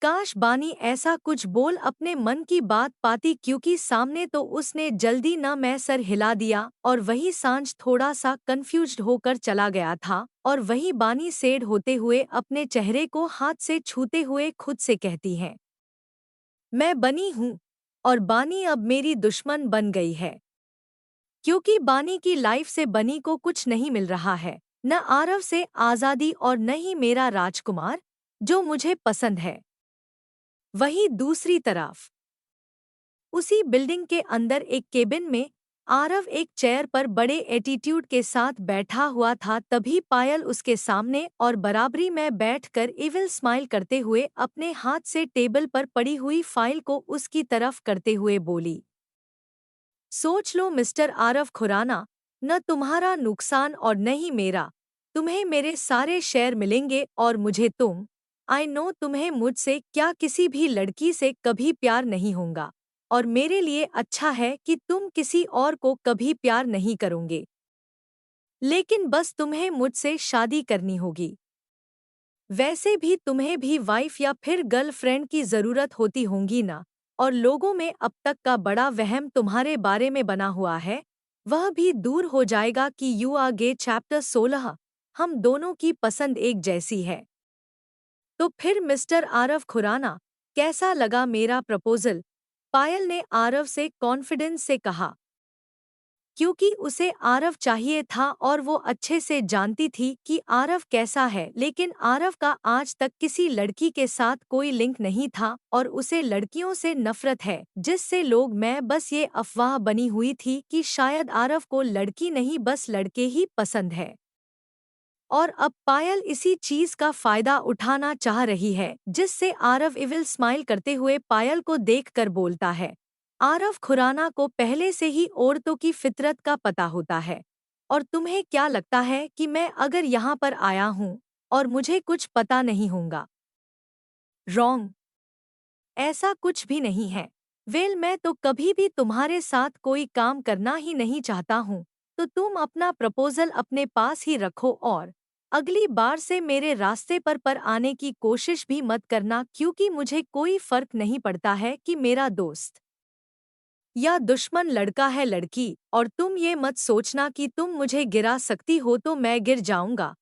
काश बानी ऐसा कुछ बोल अपने मन की बात पाती, क्योंकि सामने तो उसने जल्दी न मैं सर हिला दिया और वही सांझ थोड़ा सा कंफ्यूज्ड होकर चला गया था। और वही बानी सेड होते हुए अपने चेहरे को हाथ से छूते हुए खुद से कहती है, मैं बनी हूँ और बानी अब मेरी दुश्मन बन गई है। क्योंकि बानी की लाइफ से बनी को कुछ नहीं मिल रहा है, न आरव से आज़ादी और न ही मेरा राजकुमार, जो मुझे पसंद है। वहीं दूसरी तरफ उसी बिल्डिंग के अंदर एक केबिन में आरव एक चेयर पर बड़े एटीट्यूड के साथ बैठा हुआ था। तभी पायल उसके सामने और बराबरी में बैठकर इविल स्माइल करते हुए अपने हाथ से टेबल पर पड़ी हुई फाइल को उसकी तरफ करते हुए बोली, सोच लो मिस्टर आरव खुराना, न तुम्हारा नुकसान और न ही मेरा। तुम्हें मेरे सारे शेयर मिलेंगे और मुझे आई नो तुम्हें मुझसे क्या किसी भी लड़की से कभी प्यार नहीं होगा। और मेरे लिए अच्छा है कि तुम किसी और को कभी प्यार नहीं करोगे। लेकिन बस तुम्हें मुझसे शादी करनी होगी। वैसे भी तुम्हें भी वाइफ या फिर गर्लफ्रेंड की जरूरत होती होगी ना। और लोगों में अब तक का बड़ा वहम तुम्हारे बारे में बना हुआ है, वह भी दूर हो जाएगा कि यू आर गे। चैप्टर 16। हम दोनों की पसंद एक जैसी है। तो फिर मिस्टर आरव खुराना, कैसा लगा मेरा प्रपोजल? पायल ने आरव से कॉन्फिडेंस से कहा, क्योंकि उसे आरव चाहिए था और वो अच्छे से जानती थी कि आरव कैसा है। लेकिन आरव का आज तक किसी लड़की के साथ कोई लिंक नहीं था और उसे लड़कियों से नफरत है, जिससे लोग मैं बस ये अफवाह बनी हुई थी कि शायद आरव को लड़की नहीं बस लड़के ही पसंद है। और अब पायल इसी चीज का फायदा उठाना चाह रही है, जिससे आरव इविल स्माइल करते हुए पायल को देखकर बोलता है। आरव खुराना को पहले से ही औरतों की फितरत का पता होता है। और तुम्हें क्या लगता है कि मैं अगर यहाँ पर आया हूँ और मुझे कुछ पता नहीं होगा? रॉन्ग, ऐसा कुछ भी नहीं है। वेल, मैं तो कभी भी तुम्हारे साथ कोई काम करना ही नहीं चाहता हूँ। तो तुम अपना प्रपोजल अपने पास ही रखो और अगली बार से मेरे रास्ते पर आने की कोशिश भी मत करना, क्योंकि मुझे कोई फर्क नहीं पड़ता है कि मेरा दोस्त या दुश्मन लड़का है लड़की। और तुम ये मत सोचना कि तुम मुझे गिरा सकती हो तो मैं गिर जाऊंगा,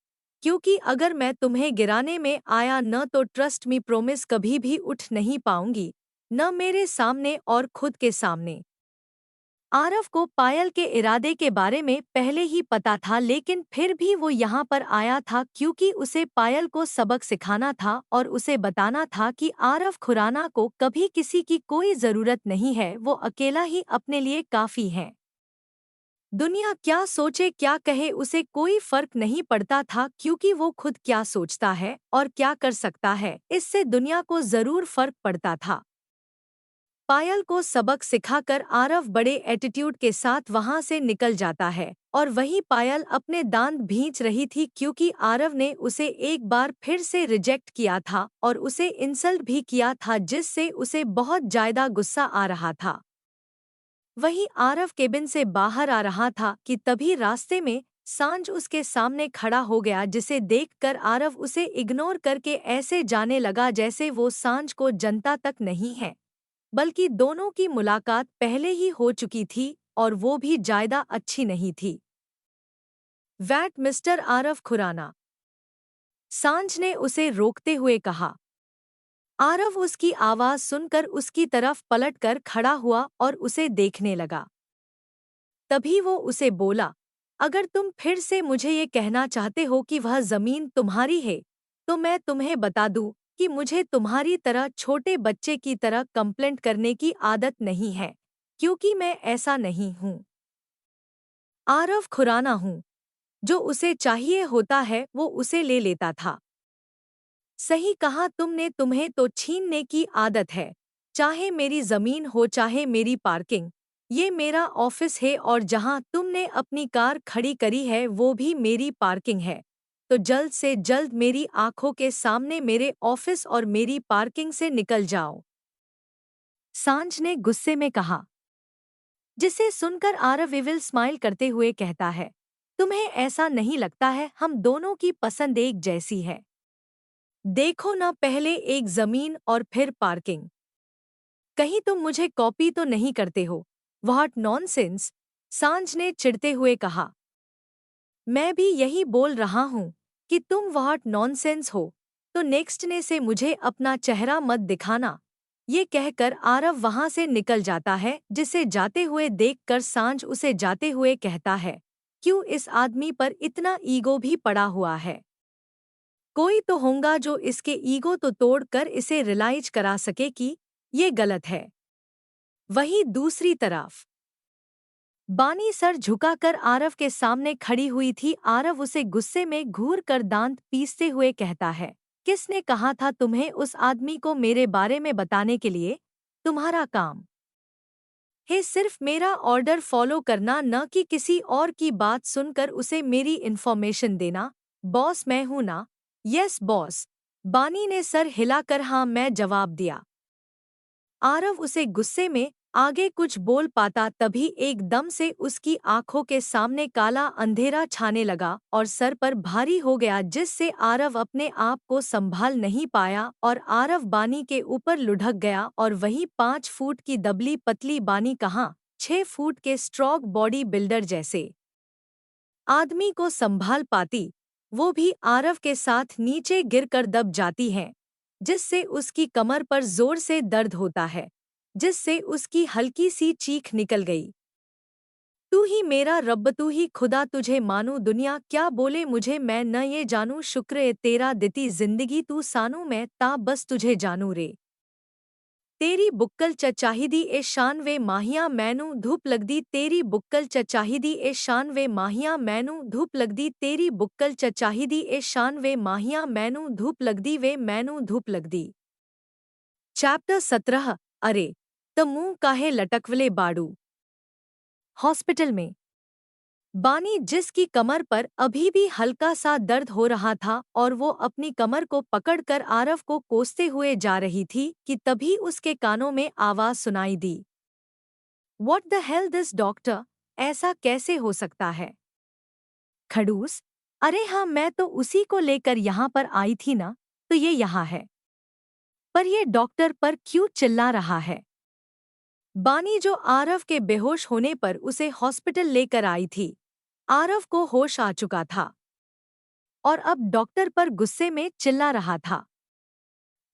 क्योंकि अगर मैं तुम्हें गिराने में आया न तो ट्रस्ट मी प्रोमिस कभी भी उठ नहीं पाऊंगी, न मेरे सामने और खुद के सामने। आरव को पायल के इरादे के बारे में पहले ही पता था, लेकिन फिर भी वो यहाँ पर आया था क्योंकि उसे पायल को सबक सिखाना था और उसे बताना था कि आरव खुराना को कभी किसी की कोई जरूरत नहीं है, वो अकेला ही अपने लिए काफी है। दुनिया क्या सोचे क्या कहे उसे कोई फर्क नहीं पड़ता था, क्योंकि वो खुद क्या सोचता है और क्या कर सकता है, इससे दुनिया को जरूर फर्क पड़ता था। पायल को सबक सिखाकर आरव बड़े एटीट्यूड के साथ वहां से निकल जाता है और वहीं पायल अपने दांत भींच रही थी क्योंकि आरव ने उसे एक बार फिर से रिजेक्ट किया था और उसे इंसल्ट भी किया था जिससे उसे बहुत ज्यादा गुस्सा आ रहा था। वहीं आरव केबिन से बाहर आ रहा था कि तभी रास्ते में सांझ उसके सामने खड़ा हो गया जिसे देखकर आरव उसे इग्नोर करके ऐसे जाने लगा जैसे वो सांझ को जनता तक नहीं है बल्कि दोनों की मुलाकात पहले ही हो चुकी थी और वो भी ज्यादा अच्छी नहीं थी। वैट मिस्टर आरव खुराना, सांझ ने उसे रोकते हुए कहा। आरव उसकी आवाज सुनकर उसकी तरफ पलटकर खड़ा हुआ और उसे देखने लगा। तभी वो उसे बोला, अगर तुम फिर से मुझे ये कहना चाहते हो कि वह जमीन तुम्हारी है तो मैं तुम्हें बता दूं कि मुझे तुम्हारी तरह छोटे बच्चे की तरह कंप्लेंट करने की आदत नहीं है क्योंकि मैं ऐसा नहीं हूं। आरव खुराना हूं। जो उसे चाहिए होता है वो उसे ले लेता था। सही कहा तुमने, तुम्हें तो छीनने की आदत है, चाहे मेरी जमीन हो चाहे मेरी पार्किंग। ये मेरा ऑफिस है और जहां तुमने अपनी कार खड़ी करी है वो भी मेरी पार्किंग है। तो जल्द से जल्द मेरी आंखों के सामने मेरे ऑफिस और मेरी पार्किंग से निकल जाओ, सांझ ने गुस्से में कहा। जिसे सुनकर आरव विल स्माइल करते हुए कहता है, तुम्हें ऐसा नहीं लगता है हम दोनों की पसंद एक जैसी है? देखो ना, पहले एक जमीन और फिर पार्किंग। कहीं तुम मुझे कॉपी तो नहीं करते हो? व्हाट नॉनसेंस, सांझ ने चिढ़ते हुए कहा। मैं भी यही बोल रहा हूँ कि तुम व्हाट नॉनसेंस हो, तो नेक्स्ट ने से मुझे अपना चेहरा मत दिखाना। ये कहकर आरव वहां से निकल जाता है जिसे जाते हुए देखकर सांझ उसे जाते हुए कहता है, क्यों इस आदमी पर इतना ईगो भी पड़ा हुआ है? कोई तो होगा जो इसके ईगो तो तोड़कर इसे रियलाइज करा सके कि ये गलत है। वहीं दूसरी तरफ बानी सर झुकाकर आरव के सामने खड़ी हुई थी। आरव उसे गुस्से में घूर कर दांत पीसते हुए कहता है, किसने कहा था तुम्हें उस आदमी को मेरे बारे में बताने के लिए? तुम्हारा काम है सिर्फ मेरा ऑर्डर फॉलो करना, न कि किसी और की बात सुनकर उसे मेरी इन्फॉर्मेशन देना। बॉस मैं हूं ना। यस बॉस, बानी ने सर हिलाकर हाँ मैं जवाब दिया। आरव उसे गुस्से में आगे कुछ बोल पाता तभी एकदम से उसकी आंखों के सामने काला अंधेरा छाने लगा और सर पर भारी हो गया जिससे आरव अपने आप को संभाल नहीं पाया और आरव बानी के ऊपर लुढ़क गया। और वही 5 फुट की दबली पतली बानी कहाँ 6 फुट के स्ट्रॉन्ग बॉडी बिल्डर जैसे आदमी को संभाल पाती, वो भी आरव के साथ नीचे गिरकर दब जाती है जिससे उसकी कमर पर जोर से दर्द होता है, जिससे उसकी हल्की सी चीख निकल गई। तू ही मेरा रब्ब, तू ही खुदा, तुझे मानू दुनिया क्या बोले मुझे मैं न ये जानू, शुक्र ए तेरा दिती जिंदगी तू सानू मैं ता बस तुझे जानू रे। तेरी बुक्कल चाहिदी ए शान वे माहिया मैनू धूप लगदी, तेरी बुक्कल चाहिदी ए शान वे माहिया मैनू धूप लगदी, तेरी बुक्कल चाहिदी ए शान वे माहिया मैनू धूप लगदी वे मैनू धूप लगदी। चैप्टर 17। अरे त मुंह काहे लटकवले बाड़ू। हॉस्पिटल में बानी, जिसकी कमर पर अभी भी हल्का सा दर्द हो रहा था और वो अपनी कमर को पकड़कर आरव को कोसते हुए जा रही थी कि तभी उसके कानों में आवाज सुनाई दी। What the hell this doctor, ऐसा कैसे हो सकता है? खड़ूस, अरे हाँ मैं तो उसी को लेकर यहाँ पर आई थी ना, तो ये यहाँ है। पर ये डॉक्टर पर क्यों चिल्ला रहा है? बानी, जो आरव के बेहोश होने पर उसे हॉस्पिटल लेकर आई थी, आरव को होश आ चुका था और अब डॉक्टर पर गुस्से में चिल्ला रहा था,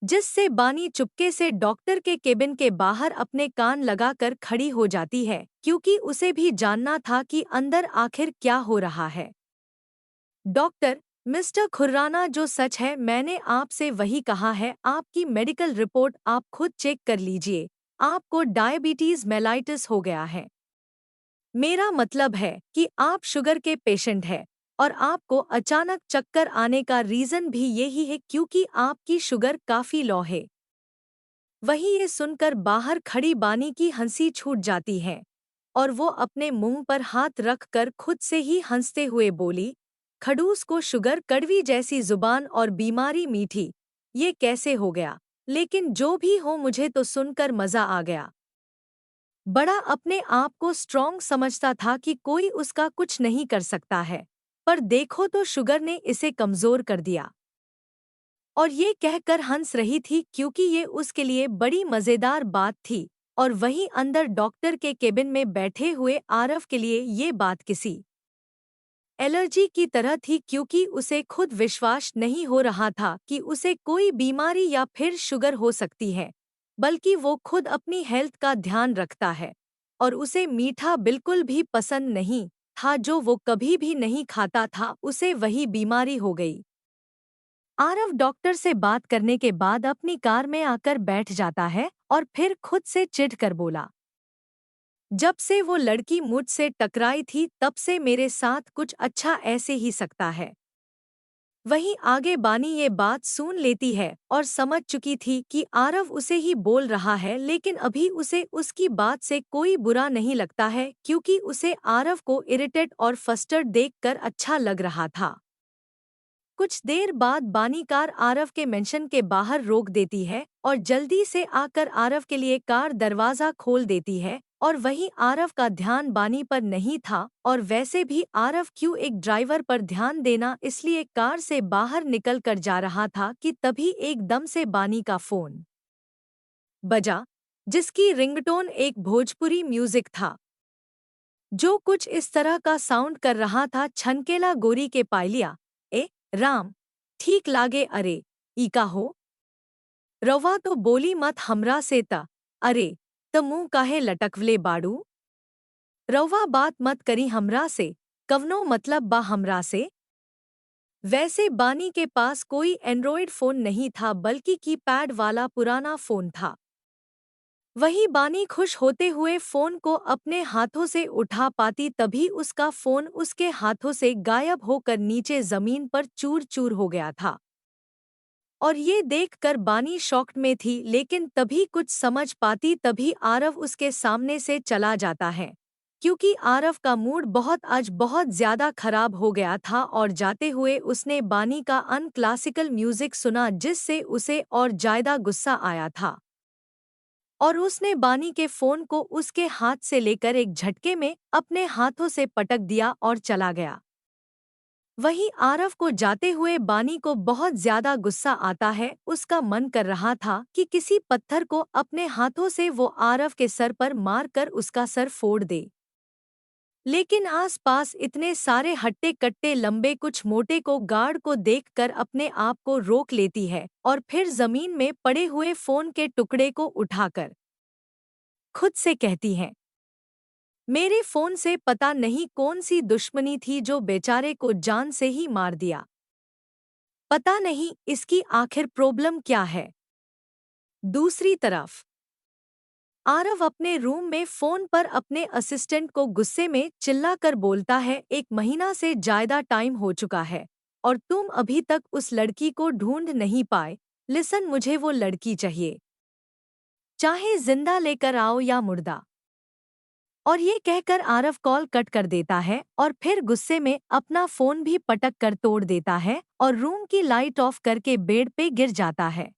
जिससे बानी चुपके से डॉक्टर के केबिन के बाहर अपने कान लगाकर खड़ी हो जाती है क्योंकि उसे भी जानना था कि अंदर आखिर क्या हो रहा है। डॉक्टर, मिस्टर खुर्राना, जो सच है मैंने आपसे वही कहा है। आपकी मेडिकल रिपोर्ट आप खुद चेक कर लीजिए, आपको डायबिटीज मेलाइटिस हो गया है। मेरा मतलब है कि आप शुगर के पेशेंट हैं और आपको अचानक चक्कर आने का रीज़न भी यही है क्योंकि आपकी शुगर काफ़ी लो है। वहीं ये सुनकर बाहर खड़ी बानी की हंसी छूट जाती है और वो अपने मुंह पर हाथ रख कर खुद से ही हंसते हुए बोली, खड़ूस को शुगर कड़वी जैसी जुबान और बीमारी मीठी, ये कैसे हो गया? लेकिन जो भी हो मुझे तो सुनकर मजा आ गया। बड़ा अपने आप को स्ट्रॉन्ग समझता था कि कोई उसका कुछ नहीं कर सकता है, पर देखो तो शुगर ने इसे कमजोर कर दिया। और ये कहकर हंस रही थी क्योंकि ये उसके लिए बड़ी मजेदार बात थी। और वहीं अंदर डॉक्टर के केबिन में बैठे हुए आरव के लिए ये बात किसी एलर्जी की तरह थी क्योंकि उसे खुद विश्वास नहीं हो रहा था कि उसे कोई बीमारी या फिर शुगर हो सकती है, बल्कि वो खुद अपनी हेल्थ का ध्यान रखता है और उसे मीठा बिल्कुल भी पसंद नहीं था। जो वो कभी भी नहीं खाता था उसे वही बीमारी हो गई। आरव डॉक्टर से बात करने के बाद अपनी कार में आकर बैठ जाता है और फिर खुद से चिढ़ कर बोला, जब से वो लड़की मुझसे टकराई थी तब से मेरे साथ कुछ अच्छा ऐसे ही सकता है। वहीं आगे बानी ये बात सुन लेती है और समझ चुकी थी कि आरव उसे ही बोल रहा है, लेकिन अभी उसे उसकी बात से कोई बुरा नहीं लगता है क्योंकि उसे आरव को इरिटेट और फ्रस्ट्रेटेड देखकर अच्छा लग रहा था। कुछ देर बाद बानी कार आरव के मेंशन के बाहर रोक देती है और जल्दी से आकर आरव के लिए कार दरवाजा खोल देती है। और वहीं आरव का ध्यान बानी पर नहीं था और वैसे भी आरव क्यों एक ड्राइवर पर ध्यान देना, इसलिए कार से बाहर निकल कर जा रहा था कि तभी एकदम से बानी का फोन बजा, जिसकी रिंगटोन एक भोजपुरी म्यूजिक था जो कुछ इस तरह का साउंड कर रहा था, छनकेला गोरी के पायलिया ए राम ठीक लागे अरे ईका हो। रवा तो बोली मत हमरा से त अरे त मुंह काहे लटकवले बाड़ू। रवा बात मत करी हमरा से, कवनो मतलब बा हमरा से। वैसे बानी के पास कोई एंड्रॉयड फोन नहीं था बल्कि कीपैड वाला पुराना फोन था। वही बानी खुश होते हुए फोन को अपने हाथों से उठा पाती तभी उसका फोन उसके हाथों से गायब होकर नीचे जमीन पर चूर चूर हो गया था। और ये देखकर बानी शॉक्ड में थी, लेकिन तभी कुछ समझ पाती तभी आरव उसके सामने से चला जाता है क्योंकि आरव का मूड आज बहुत ज्यादा खराब हो गया था और जाते हुए उसने बानी का अनक्लासिकल म्यूजिक सुना जिससे उसे और ज्यादा गुस्सा आया था और उसने बानी के फोन को उसके हाथ से लेकर एक झटके में अपने हाथों से पटक दिया और चला गया। वहीं आरव को जाते हुए बानी को बहुत ज्यादा गुस्सा आता है। उसका मन कर रहा था कि किसी पत्थर को अपने हाथों से वो आरव के सर पर मारकर उसका सर फोड़ दे, लेकिन आसपास इतने सारे हट्टे कट्टे लंबे कुछ मोटे को गार्ड को देखकर अपने आप को रोक लेती है और फिर जमीन में पड़े हुए फोन के टुकड़े को उठाकर खुद से कहती है, मेरे फोन से पता नहीं कौन सी दुश्मनी थी जो बेचारे को जान से ही मार दिया। पता नहीं इसकी आखिर प्रॉब्लम क्या है। दूसरी तरफ आरव अपने रूम में फोन पर अपने असिस्टेंट को गुस्से में चिल्लाकर बोलता है, 1 महीना से ज्यादा टाइम हो चुका है और तुम अभी तक उस लड़की को ढूंढ नहीं पाए। लिसन, मुझे वो लड़की चाहिए, चाहे जिंदा लेकर आओ या मुर्दा। और ये कहकर आरव कॉल कट कर देता है और फिर गुस्से में अपना फोन भी पटक कर तोड़ देता है और रूम की लाइट ऑफ करके बेड पे गिर जाता है।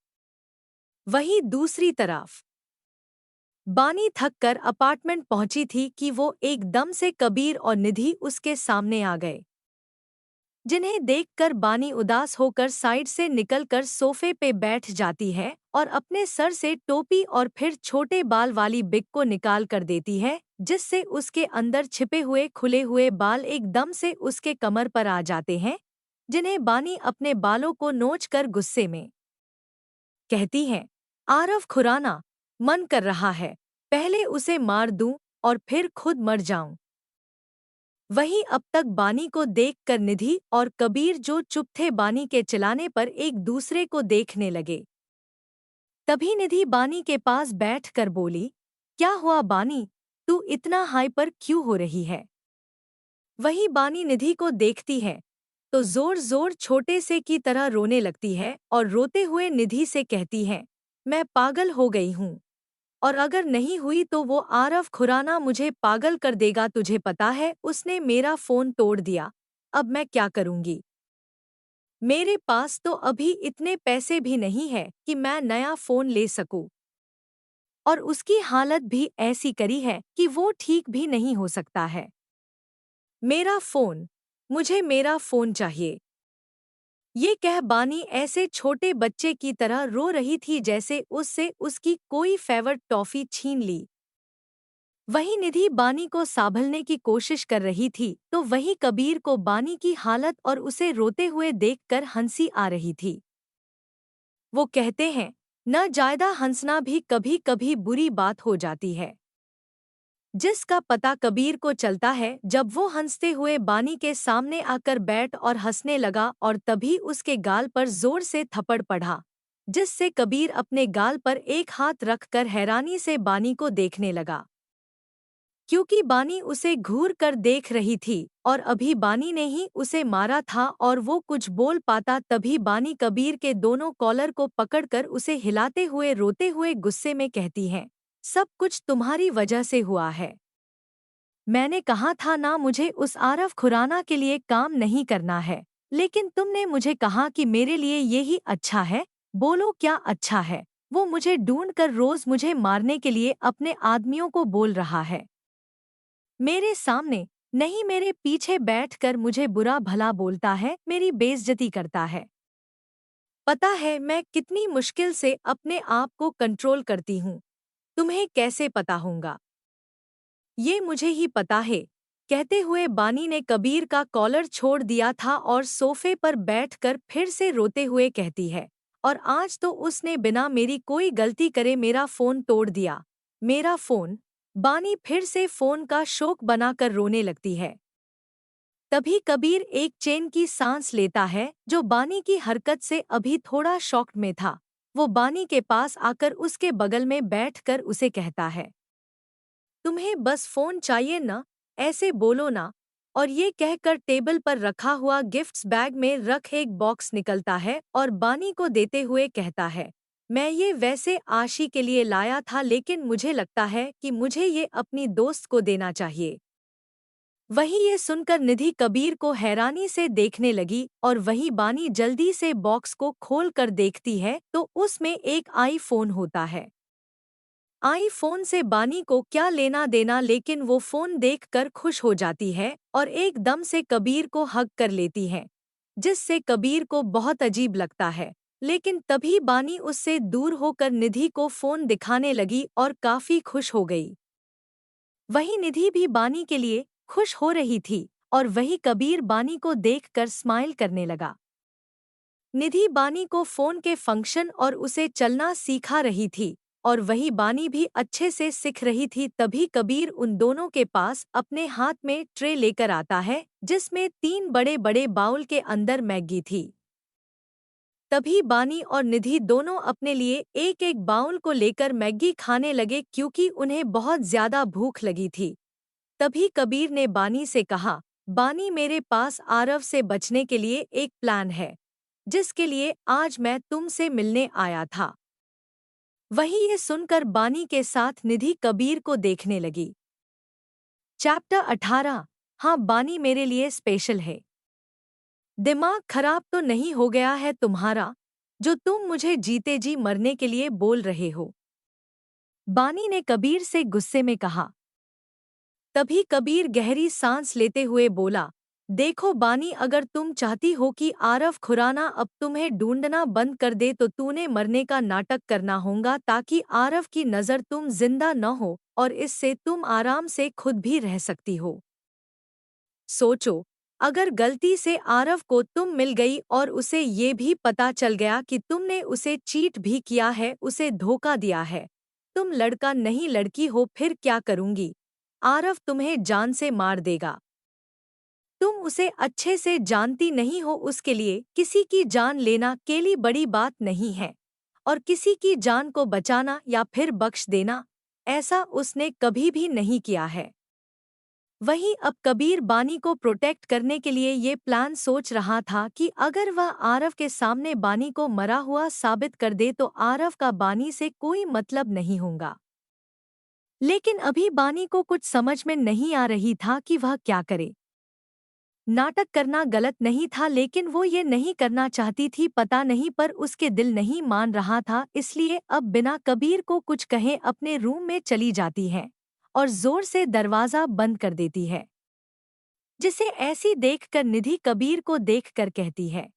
वहीं दूसरी तरफ बानी थक कर अपार्टमेंट पहुंची थी कि वो एकदम से कबीर और निधि उसके सामने आ गए, जिन्हें देखकर बानी उदास होकर साइड से निकलकर सोफे पे बैठ जाती है और अपने सर से टोपी और फिर छोटे बाल वाली बिग को निकाल कर देती है, जिससे उसके अंदर छिपे हुए खुले हुए बाल एकदम से उसके कमर पर आ जाते हैं, जिन्हें बानी अपने बालों को नोच कर गुस्से में कहती है, आरव खुराना मन कर रहा है पहले उसे मार दूं और फिर खुद मर जाऊं। वहीं अब तक बानी को देखकर निधि और कबीर जो चुप थे बानी के चिल्लाने पर एक दूसरे को देखने लगे। तभी निधि बानी के पास बैठकर बोली, क्या हुआ बानी, तू इतना हाइपर क्यों हो रही है? वहीं बानी निधि को देखती है तो जोर जोर छोटे से की तरह रोने लगती है और रोते हुए निधि से कहती है, मैं पागल हो गई हूँ। और अगर नहीं हुई तो वो आरव खुराना मुझे पागल कर देगा। तुझे पता है उसने मेरा फोन तोड़ दिया। अब मैं क्या करूँगी? मेरे पास तो अभी इतने पैसे भी नहीं है कि मैं नया फोन ले सकूं। और उसकी हालत भी ऐसी करी है कि वो ठीक भी नहीं हो सकता है। मेरा फोन, मुझे मेरा फोन चाहिए। ये कह बानी ऐसे छोटे बच्चे की तरह रो रही थी जैसे उससे उसकी कोई फेवरेट टॉफी छीन ली। वहीं निधि बानी को संभालने की कोशिश कर रही थी तो वहीं कबीर को बानी की हालत और उसे रोते हुए देखकर हंसी आ रही थी। वो कहते हैं, न ज्यादा हंसना भी कभी कभी बुरी बात हो जाती है। जिसका पता कबीर को चलता है जब वो हंसते हुए बानी के सामने आकर बैठ और हंसने लगा और तभी उसके गाल पर जोर से थप्पड़ पड़ा, जिससे कबीर अपने गाल पर एक हाथ रखकर हैरानी से बानी को देखने लगा। क्योंकि बानी उसे घूर कर देख रही थी और अभी बानी ने ही उसे मारा था और वो कुछ बोल पाता तभी बानी कबीर के दोनों कॉलर को पकड़कर उसे हिलाते हुए रोते हुए गुस्से में कहती है, सब कुछ तुम्हारी वजह से हुआ है। मैंने कहा था ना मुझे उस आरव खुराना के लिए काम नहीं करना है, लेकिन तुमने मुझे कहा कि मेरे लिए यही अच्छा है। बोलो क्या अच्छा है? वो मुझे ढूंढ कर रोज मुझे मारने के लिए अपने आदमियों को बोल रहा है। मेरे सामने नहीं, मेरे पीछे बैठकर मुझे बुरा भला बोलता है, मेरी बेइज्जती करता है। पता है मैं कितनी मुश्किल से अपने आप को कंट्रोल करती हूँ। तुम्हें कैसे पता होगा? ये मुझे ही पता है। कहते हुए बानी ने कबीर का कॉलर छोड़ दिया था और सोफे पर बैठकर फिर से रोते हुए कहती है, और आज तो उसने बिना मेरी कोई गलती करे मेरा फोन तोड़ दिया। मेरा फोन। बानी फिर से फोन का शोक बनाकर रोने लगती है। तभी कबीर एक चैन की सांस लेता है जो बानी की हरकत से अभी थोड़ा शॉक्ड में था। वो बानी के पास आकर उसके बगल में बैठकर उसे कहता है, तुम्हें बस फोन चाहिए ना? ऐसे बोलो ना। और ये कहकर टेबल पर रखा हुआ गिफ्ट्स बैग में रख एक बॉक्स निकलता है और बानी को देते हुए कहता है, मैं ये वैसे आशी के लिए लाया था लेकिन मुझे लगता है कि मुझे ये अपनी दोस्त को देना चाहिए। वही ये सुनकर निधि कबीर को हैरानी से देखने लगी और वही बानी जल्दी से बॉक्स को खोल कर देखती है तो उसमें एक आईफोन होता है। आईफोन से बानी को क्या लेना देना, लेकिन वो फोन देखकर खुश हो जाती है और एकदम से कबीर को हग कर लेती है, जिससे कबीर को बहुत अजीब लगता है। लेकिन तभी बानी उससे दूर होकर निधि को फोन दिखाने लगी और काफी खुश हो गई। वही निधि भी बानी के लिए खुश हो रही थी और वही कबीर बानी को देखकर स्माइल करने लगा। निधि बानी को फोन के फंक्शन और उसे चलना सिखा रही थी और वही बानी भी अच्छे से सीख रही थी। तभी कबीर उन दोनों के पास अपने हाथ में ट्रे लेकर आता है जिसमें 3 बड़े बड़े बाउल के अंदर मैगी थी। तभी बानी और निधि दोनों अपने लिए एक एक बाउल को लेकर मैगी खाने लगे क्योंकि उन्हें बहुत ज्यादा भूख लगी थी। तभी कबीर ने बानी से कहा, बानी मेरे पास आरव से बचने के लिए एक प्लान है, जिसके लिए आज मैं तुमसे मिलने आया था। वही ये सुनकर बानी के साथ निधि कबीर को देखने लगी। चैप्टर 18। हाँ, बानी मेरे लिए स्पेशल है। दिमाग खराब तो नहीं हो गया है तुम्हारा, जो तुम मुझे जीते जी मरने के लिए बोल रहे हो? बानी ने कबीर से गुस्से में कहा। तभी कबीर गहरी सांस लेते हुए बोला, देखो बानी, अगर तुम चाहती हो कि आरव खुराना अब तुम्हें ढूंढना बंद कर दे तो तूने मरने का नाटक करना होगा ताकि आरव की नज़र तुम जिंदा न हो और इससे तुम आराम से खुद भी रह सकती हो। सोचो, अगर गलती से आरव को तुम मिल गई और उसे ये भी पता चल गया कि तुमने उसे चीट भी किया है, उसे धोखा दिया है, तुम लड़का नहीं लड़की हो, फिर क्या करूंगी? आरव तुम्हें जान से मार देगा। तुम उसे अच्छे से जानती नहीं हो, उसके लिए किसी की जान लेना केली बड़ी बात नहीं है और किसी की जान को बचाना या फिर बख्श देना, ऐसा उसने कभी भी नहीं किया है। वहीं अब कबीर बानी को प्रोटेक्ट करने के लिए ये प्लान सोच रहा था कि अगर वह आरव के सामने बानी को मरा हुआ साबित कर दे तो आरव का बानी से कोई मतलब नहीं होगा। लेकिन अभी बानी को कुछ समझ में नहीं आ रही था कि वह क्या करे। नाटक करना गलत नहीं था, लेकिन वो ये नहीं करना चाहती थी, पता नहीं पर उसके दिल नहीं मान रहा था, इसलिए अब बिना कबीर को कुछ कहे अपने रूम में चली जाती है और जोर से दरवाजा बंद कर देती है। जिसे ऐसी देखकर निधि कबीर को देखकर कहती है,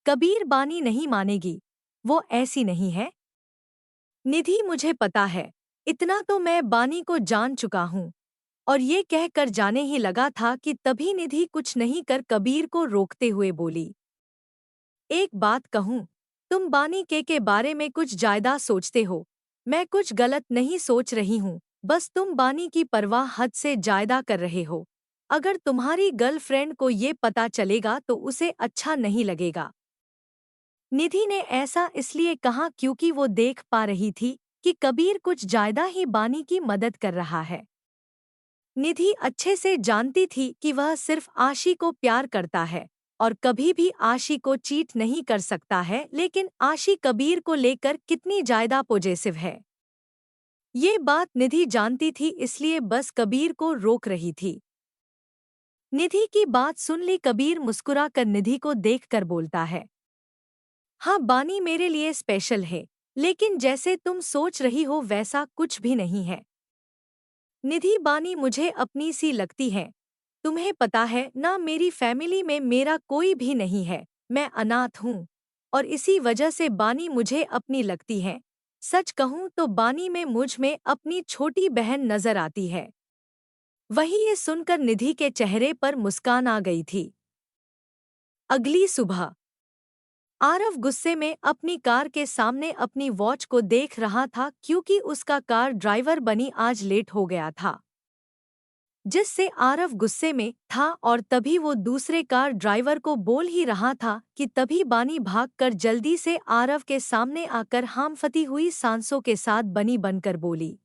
कबीर बानी नहीं मानेगी, वो ऐसी नहीं है। निधि मुझे पता है, इतना तो मैं बानी को जान चुका हूँ। और ये कहकर जाने ही लगा था कि तभी निधि कुछ नहीं कर कबीर को रोकते हुए बोली, एक बात कहूँ, तुम बानी के बारे में कुछ ज्यादा सोचते हो। मैं कुछ गलत नहीं सोच रही हूँ, बस तुम बानी की परवाह हद से ज्यादा कर रहे हो। अगर तुम्हारी गर्लफ्रेंड को ये पता चलेगा तो उसे अच्छा नहीं लगेगा। निधि ने ऐसा इसलिए कहा क्योंकि वो देख पा रही थी कि कबीर कुछ ज्यादा ही बानी की मदद कर रहा है। निधि अच्छे से जानती थी कि वह सिर्फ आशी को प्यार करता है और कभी भी आशी को चीट नहीं कर सकता है, लेकिन आशी कबीर को लेकर कितनी ज्यादा पॉजिटिव है ये बात निधि जानती थी, इसलिए बस कबीर को रोक रही थी। निधि की बात सुन ली कबीर मुस्कुरा कर निधि को देखकर बोलता है, हाँ बानी मेरे लिए स्पेशल है, लेकिन जैसे तुम सोच रही हो वैसा कुछ भी नहीं है। निधि बानी मुझे अपनी सी लगती है। तुम्हें पता है ना, मेरी फैमिली में मेरा कोई भी नहीं है, मैं अनाथ हूँ और इसी वजह से बानी मुझे अपनी लगती है। सच कहूँ तो बानी में मुझ में अपनी छोटी बहन नजर आती है। वही ये सुनकर निधि के चेहरे पर मुस्कान आ गई थी। अगली सुबह आरव गुस्से में अपनी कार के सामने अपनी वॉच को देख रहा था क्योंकि उसका कार ड्राइवर बनी आज लेट हो गया था, जिससे आरव गुस्से में था और तभी वो दूसरे कार ड्राइवर को बोल ही रहा था कि तभी बानी भागकर जल्दी से आरव के सामने आकर हामफती हुई सांसों के साथ बनी बनकर बोली,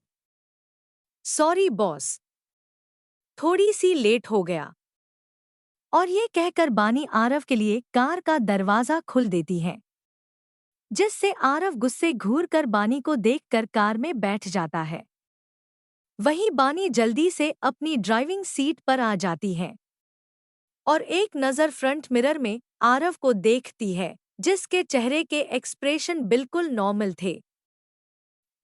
सॉरी बॉस, थोड़ी सी लेट हो गया। और ये कहकर बानी आरव के लिए कार का दरवाजा खुल देती है, जिससे आरव गुस्से घूर कर बानी को देखकर कार में बैठ जाता है। वहीं बानी जल्दी से अपनी ड्राइविंग सीट पर आ जाती है और एक नज़र फ्रंट मिरर में आरव को देखती है, जिसके चेहरे के एक्सप्रेशन बिल्कुल नॉर्मल थे,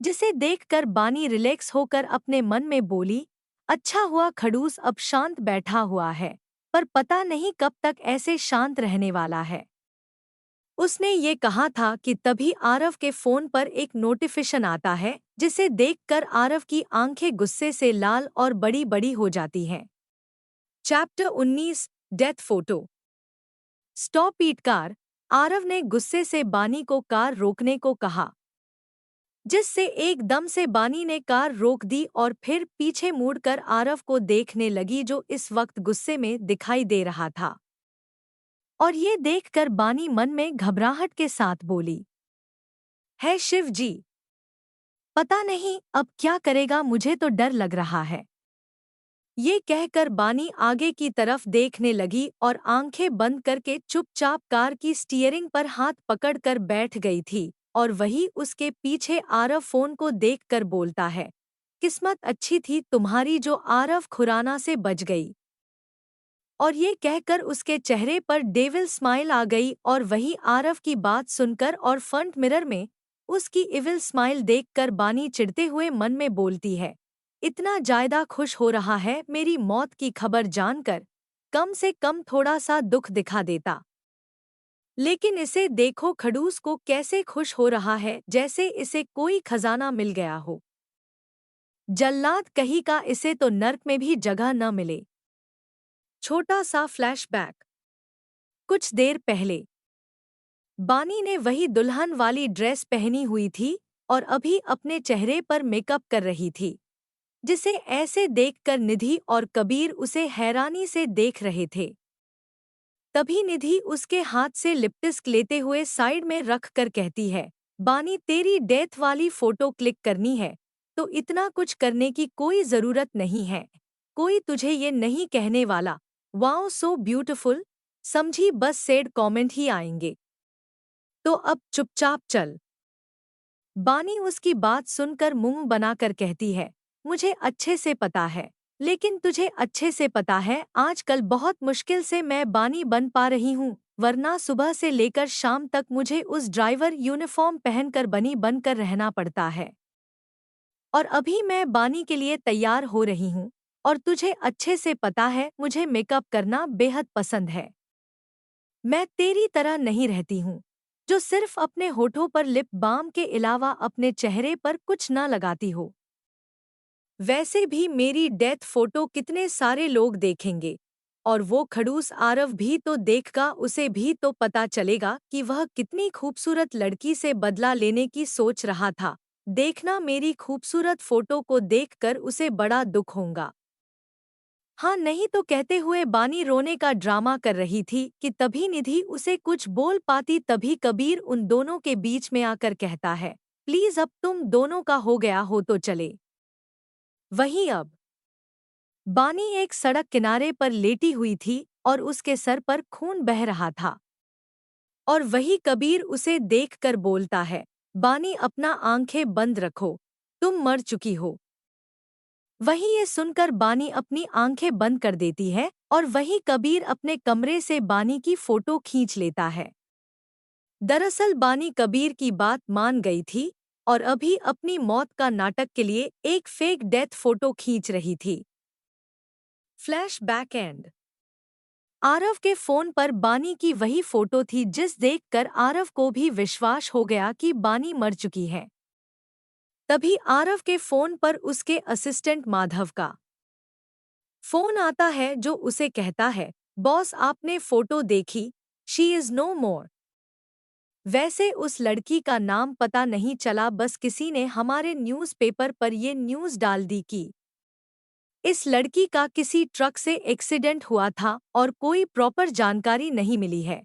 जिसे देखकर बानी रिलैक्स होकर अपने मन में बोली, अच्छा हुआ खड़ूस अब शांत बैठा हुआ है, पर पता नहीं कब तक ऐसे शांत रहने वाला है। उसने ये कहा था कि तभी आरव के फोन पर एक नोटिफिकेशन आता है, जिसे देखकर आरव की आंखें गुस्से से लाल और बड़ी बड़ी हो जाती हैं। Chapter 19 death photo. Stop it car, Aarav ने गुस्से से बानी को कार रोकने को कहा, जिससे एकदम से बानी ने कार रोक दी और फिर पीछे मुड़कर आरव को देखने लगी, जो इस वक्त गुस्से में दिखाई दे रहा था। और ये देखकर बानी मन में घबराहट के साथ बोली, है शिव जी, पता नहीं अब क्या करेगा, मुझे तो डर लग रहा है। ये कहकर बानी आगे की तरफ देखने लगी और आंखें बंद करके चुपचाप कार की स्टीयरिंग पर हाथ पकड़कर बैठ गई थी और वही उसके पीछे आरव फोन को देखकर बोलता है, किस्मत अच्छी थी तुम्हारी जो आरव खुराना से बच गई। और ये कहकर उसके चेहरे पर डेविल स्माइल आ गई और वही आरव की बात सुनकर और फ्रंट मिरर में उसकी इविल स्माइल देखकर बानी चिढ़ते हुए मन में बोलती है, इतना ज्यादा खुश हो रहा है मेरी मौत की खबर जानकर, कम से कम थोड़ा सा दुख दिखा देता। लेकिन इसे देखो खड़ूस को कैसे खुश हो रहा है, जैसे इसे कोई खजाना मिल गया हो। जल्लाद कहीं का, इसे तो नर्क में भी जगह न मिले। छोटा सा फ्लैशबैक। कुछ देर पहले बानी ने वही दुल्हन वाली ड्रेस पहनी हुई थी और अभी अपने चेहरे पर मेकअप कर रही थी, जिसे ऐसे देखकर निधि और कबीर उसे हैरानी से देख रहे थे। तभी निधि उसके हाथ से लिपस्टिक लेते हुए साइड में रख कर कहती है, बानी तेरी डेथ वाली फोटो क्लिक करनी है तो इतना कुछ करने की कोई जरूरत नहीं है। कोई तुझे ये नहीं कहने वाला वाओ सो ब्यूटिफुल, समझी, बस सैड कमेंट ही आएंगे। तो अब चुपचाप चल। बानी उसकी बात सुनकर मुंह बनाकर कहती है, मुझे अच्छे से पता है, लेकिन तुझे अच्छे से पता है आजकल बहुत मुश्किल से मैं बानी बन पा रही हूँ, वरना सुबह से लेकर शाम तक मुझे उस ड्राइवर यूनिफॉर्म पहनकर बनी बनकर रहना पड़ता है। और अभी मैं बानी के लिए तैयार हो रही हूँ, और तुझे अच्छे से पता है मुझे मेकअप करना बेहद पसंद है। मैं तेरी तरह नहीं रहती हूँ, जो सिर्फ अपने होठों पर लिप बाम के अलावा अपने चेहरे पर कुछ न लगाती हो। वैसे भी मेरी डेथ फोटो कितने सारे लोग देखेंगे, और वो खड़ूस आरव भी तो देखेगा, उसे भी तो पता चलेगा कि वह कितनी खूबसूरत लड़की से बदला लेने की सोच रहा था। देखना, मेरी खूबसूरत फोटो को देखकर उसे बड़ा दुख होगा। हाँ नहीं तो, कहते हुए बानी रोने का ड्रामा कर रही थी कि तभी निधि उसे कुछ बोल पाती। तभी कबीर उन दोनों के बीच में आकर कहता है, प्लीज अब तुम दोनों का हो गया हो तो चले। वहीं अब बानी एक सड़क किनारे पर लेटी हुई थी और उसके सर पर खून बह रहा था। और वही कबीर उसे देखकर बोलता है, बानी अपना आंखें बंद रखो, तुम मर चुकी हो। वही ये सुनकर बानी अपनी आंखें बंद कर देती है और वही कबीर अपने कमरे से बानी की फोटो खींच लेता है। दरअसल बानी कबीर की बात मान गई थी और अभी अपनी मौत का नाटक के लिए एक फेक डेथ फोटो खींच रही थी। फ्लैश बैक एंड आरव के फोन पर बानी की वही फोटो थी जिस देखकर आरव को भी विश्वास हो गया कि बानी मर चुकी है। तभी आरव के फोन पर उसके असिस्टेंट माधव का फोन आता है, जो उसे कहता है, बॉस आपने फोटो देखी, शी इज नो मोर। वैसे उस लड़की का नाम पता नहीं चला, बस किसी ने हमारे न्यूज़पेपर पर ये न्यूज़ डाल दी कि इस लड़की का किसी ट्रक से एक्सीडेंट हुआ था और कोई प्रॉपर जानकारी नहीं मिली है।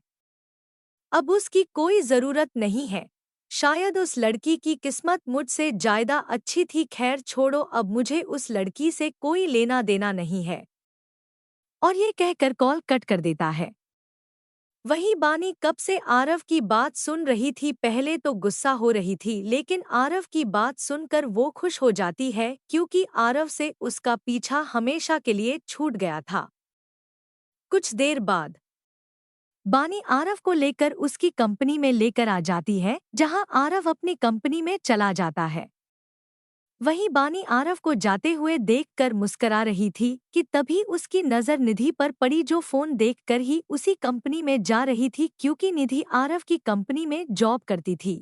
अब उसकी कोई ज़रूरत नहीं है, शायद उस लड़की की किस्मत मुझसे ज़्यादा अच्छी थी। खैर छोड़ो, अब मुझे उस लड़की से कोई लेना देना नहीं है। और ये कहकर कॉल कट कर देता है। वही बानी कब से आरव की बात सुन रही थी। पहले तो गुस्सा हो रही थी, लेकिन आरव की बात सुनकर वो खुश हो जाती है क्योंकि आरव से उसका पीछा हमेशा के लिए छूट गया था। कुछ देर बाद बानी आरव को लेकर उसकी कंपनी में लेकर आ जाती है, जहां आरव अपनी कंपनी में चला जाता है। वहीं बानी आरव को जाते हुए देखकर मुस्करा रही थी कि तभी उसकी नज़र निधि पर पड़ी, जो फोन देखकर ही उसी कंपनी में जा रही थी क्योंकि निधि आरव की कंपनी में जॉब करती थी।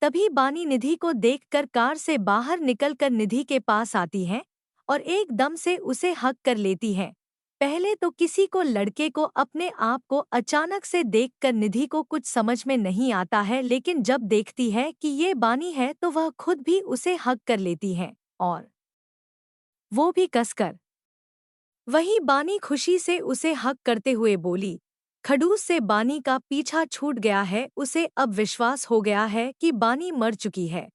तभी बानी निधि को देखकर कार से बाहर निकलकर निधि के पास आती है और एकदम से उसे हक कर लेती है। पहले तो किसी को लड़के को अपने आप को अचानक से देखकर निधि को कुछ समझ में नहीं आता है, लेकिन जब देखती है कि ये बानी है तो वह खुद भी उसे हक कर लेती है, और वो भी कसकर। वही बानी खुशी से उसे हक करते हुए बोली, खड़ूस से बानी का पीछा छूट गया है, उसे अब विश्वास हो गया है कि बानी मर चुकी है।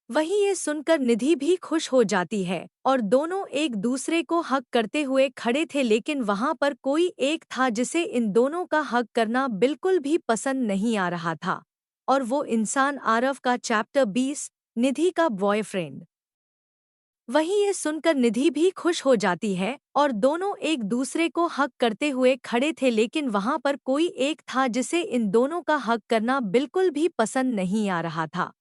वही ये सुनकर निधि भी खुश हो जाती है और दोनों एक दूसरे को हक करते हुए खड़े थे, लेकिन वहां पर कोई एक था जिसे इन दोनों का हक करना बिल्कुल भी पसंद नहीं आ रहा था, और वो इंसान आरव का चैप्टर 20, निधि का बॉयफ्रेंड। वही ये सुनकर निधि भी खुश हो जाती है और दोनों एक दूसरे को हक करते हुए खड़े थे, लेकिन वहां पर कोई एक था जिसे इन दोनों का हक करना बिल्कुल भी पसंद नहीं आ रहा था,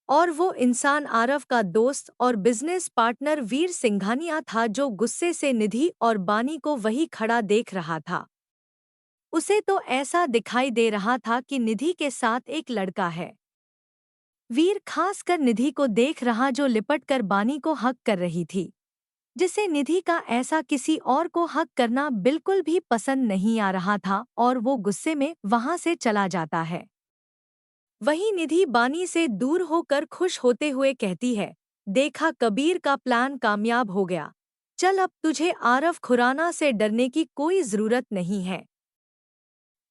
और वो इंसान आरव का दोस्त और बिजनेस पार्टनर वीर सिंघानिया था, जो गुस्से से निधि और बानी को वही खड़ा देख रहा था। उसे तो ऐसा दिखाई दे रहा था कि निधि के साथ एक लड़का है। वीर खासकर निधि को देख रहा, जो लिपट कर बानी को हक कर रही थी, जिसे निधि का ऐसा किसी और को हक करना बिल्कुल भी पसंद नहीं आ रहा था, और वो गुस्से में वहां से चला जाता है। वहीं निधि बानी से दूर होकर खुश होते हुए कहती है, देखा कबीर का प्लान कामयाब हो गया, चल अब तुझे आरव खुराना से डरने की कोई जरूरत नहीं है।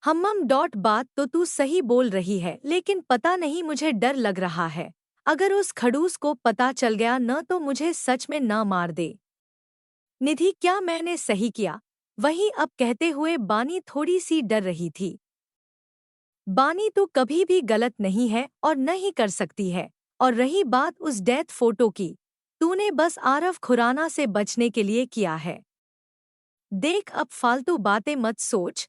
बात तो तू सही बोल रही है, लेकिन पता नहीं मुझे डर लग रहा है। अगर उस खड़ूस को पता चल गया न तो मुझे सच में न मार दे। निधि, क्या मैंने सही किया? वहीं अब कहते हुए बानी थोड़ी सी डर रही थी। बानी तो कभी भी गलत नहीं है और न ही कर सकती है। और रही बात उस डेथ फोटो की, तूने बस आरव खुराना से बचने के लिए किया है। देख, अब फालतू बातें मत सोच।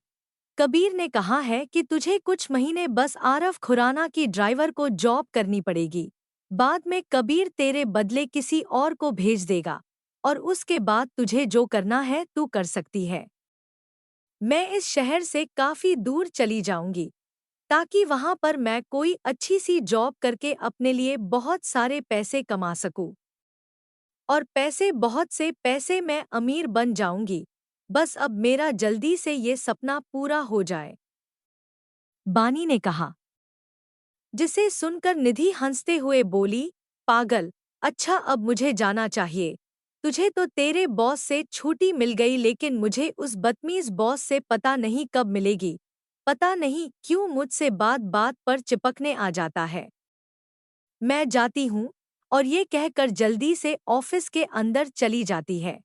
कबीर ने कहा है कि तुझे कुछ महीने बस आरव खुराना की ड्राइवर को जॉब करनी पड़ेगी। बाद में कबीर तेरे बदले किसी और को भेज देगा और उसके बाद तुझे जो करना है तू कर सकती है। मैं इस शहर से काफी दूर चली जाऊंगी ताकि वहां पर मैं कोई अच्छी सी जॉब करके अपने लिए बहुत सारे पैसे कमा सकूं। और पैसे, बहुत से पैसे, मैं अमीर बन जाऊंगी। बस अब मेरा जल्दी से ये सपना पूरा हो जाए, बानी ने कहा। जिसे सुनकर निधि हंसते हुए बोली, पागल, अच्छा अब मुझे जाना चाहिए। तुझे तो तेरे बॉस से छुट्टी मिल गई, लेकिन मुझे उस बदतमीज बॉस से पता नहीं कब मिलेगी। पता नहीं क्यों मुझसे बात बात पर चिपकने आ जाता है। मैं जाती हूँ। और ये कहकर जल्दी से ऑफिस के अंदर चली जाती है।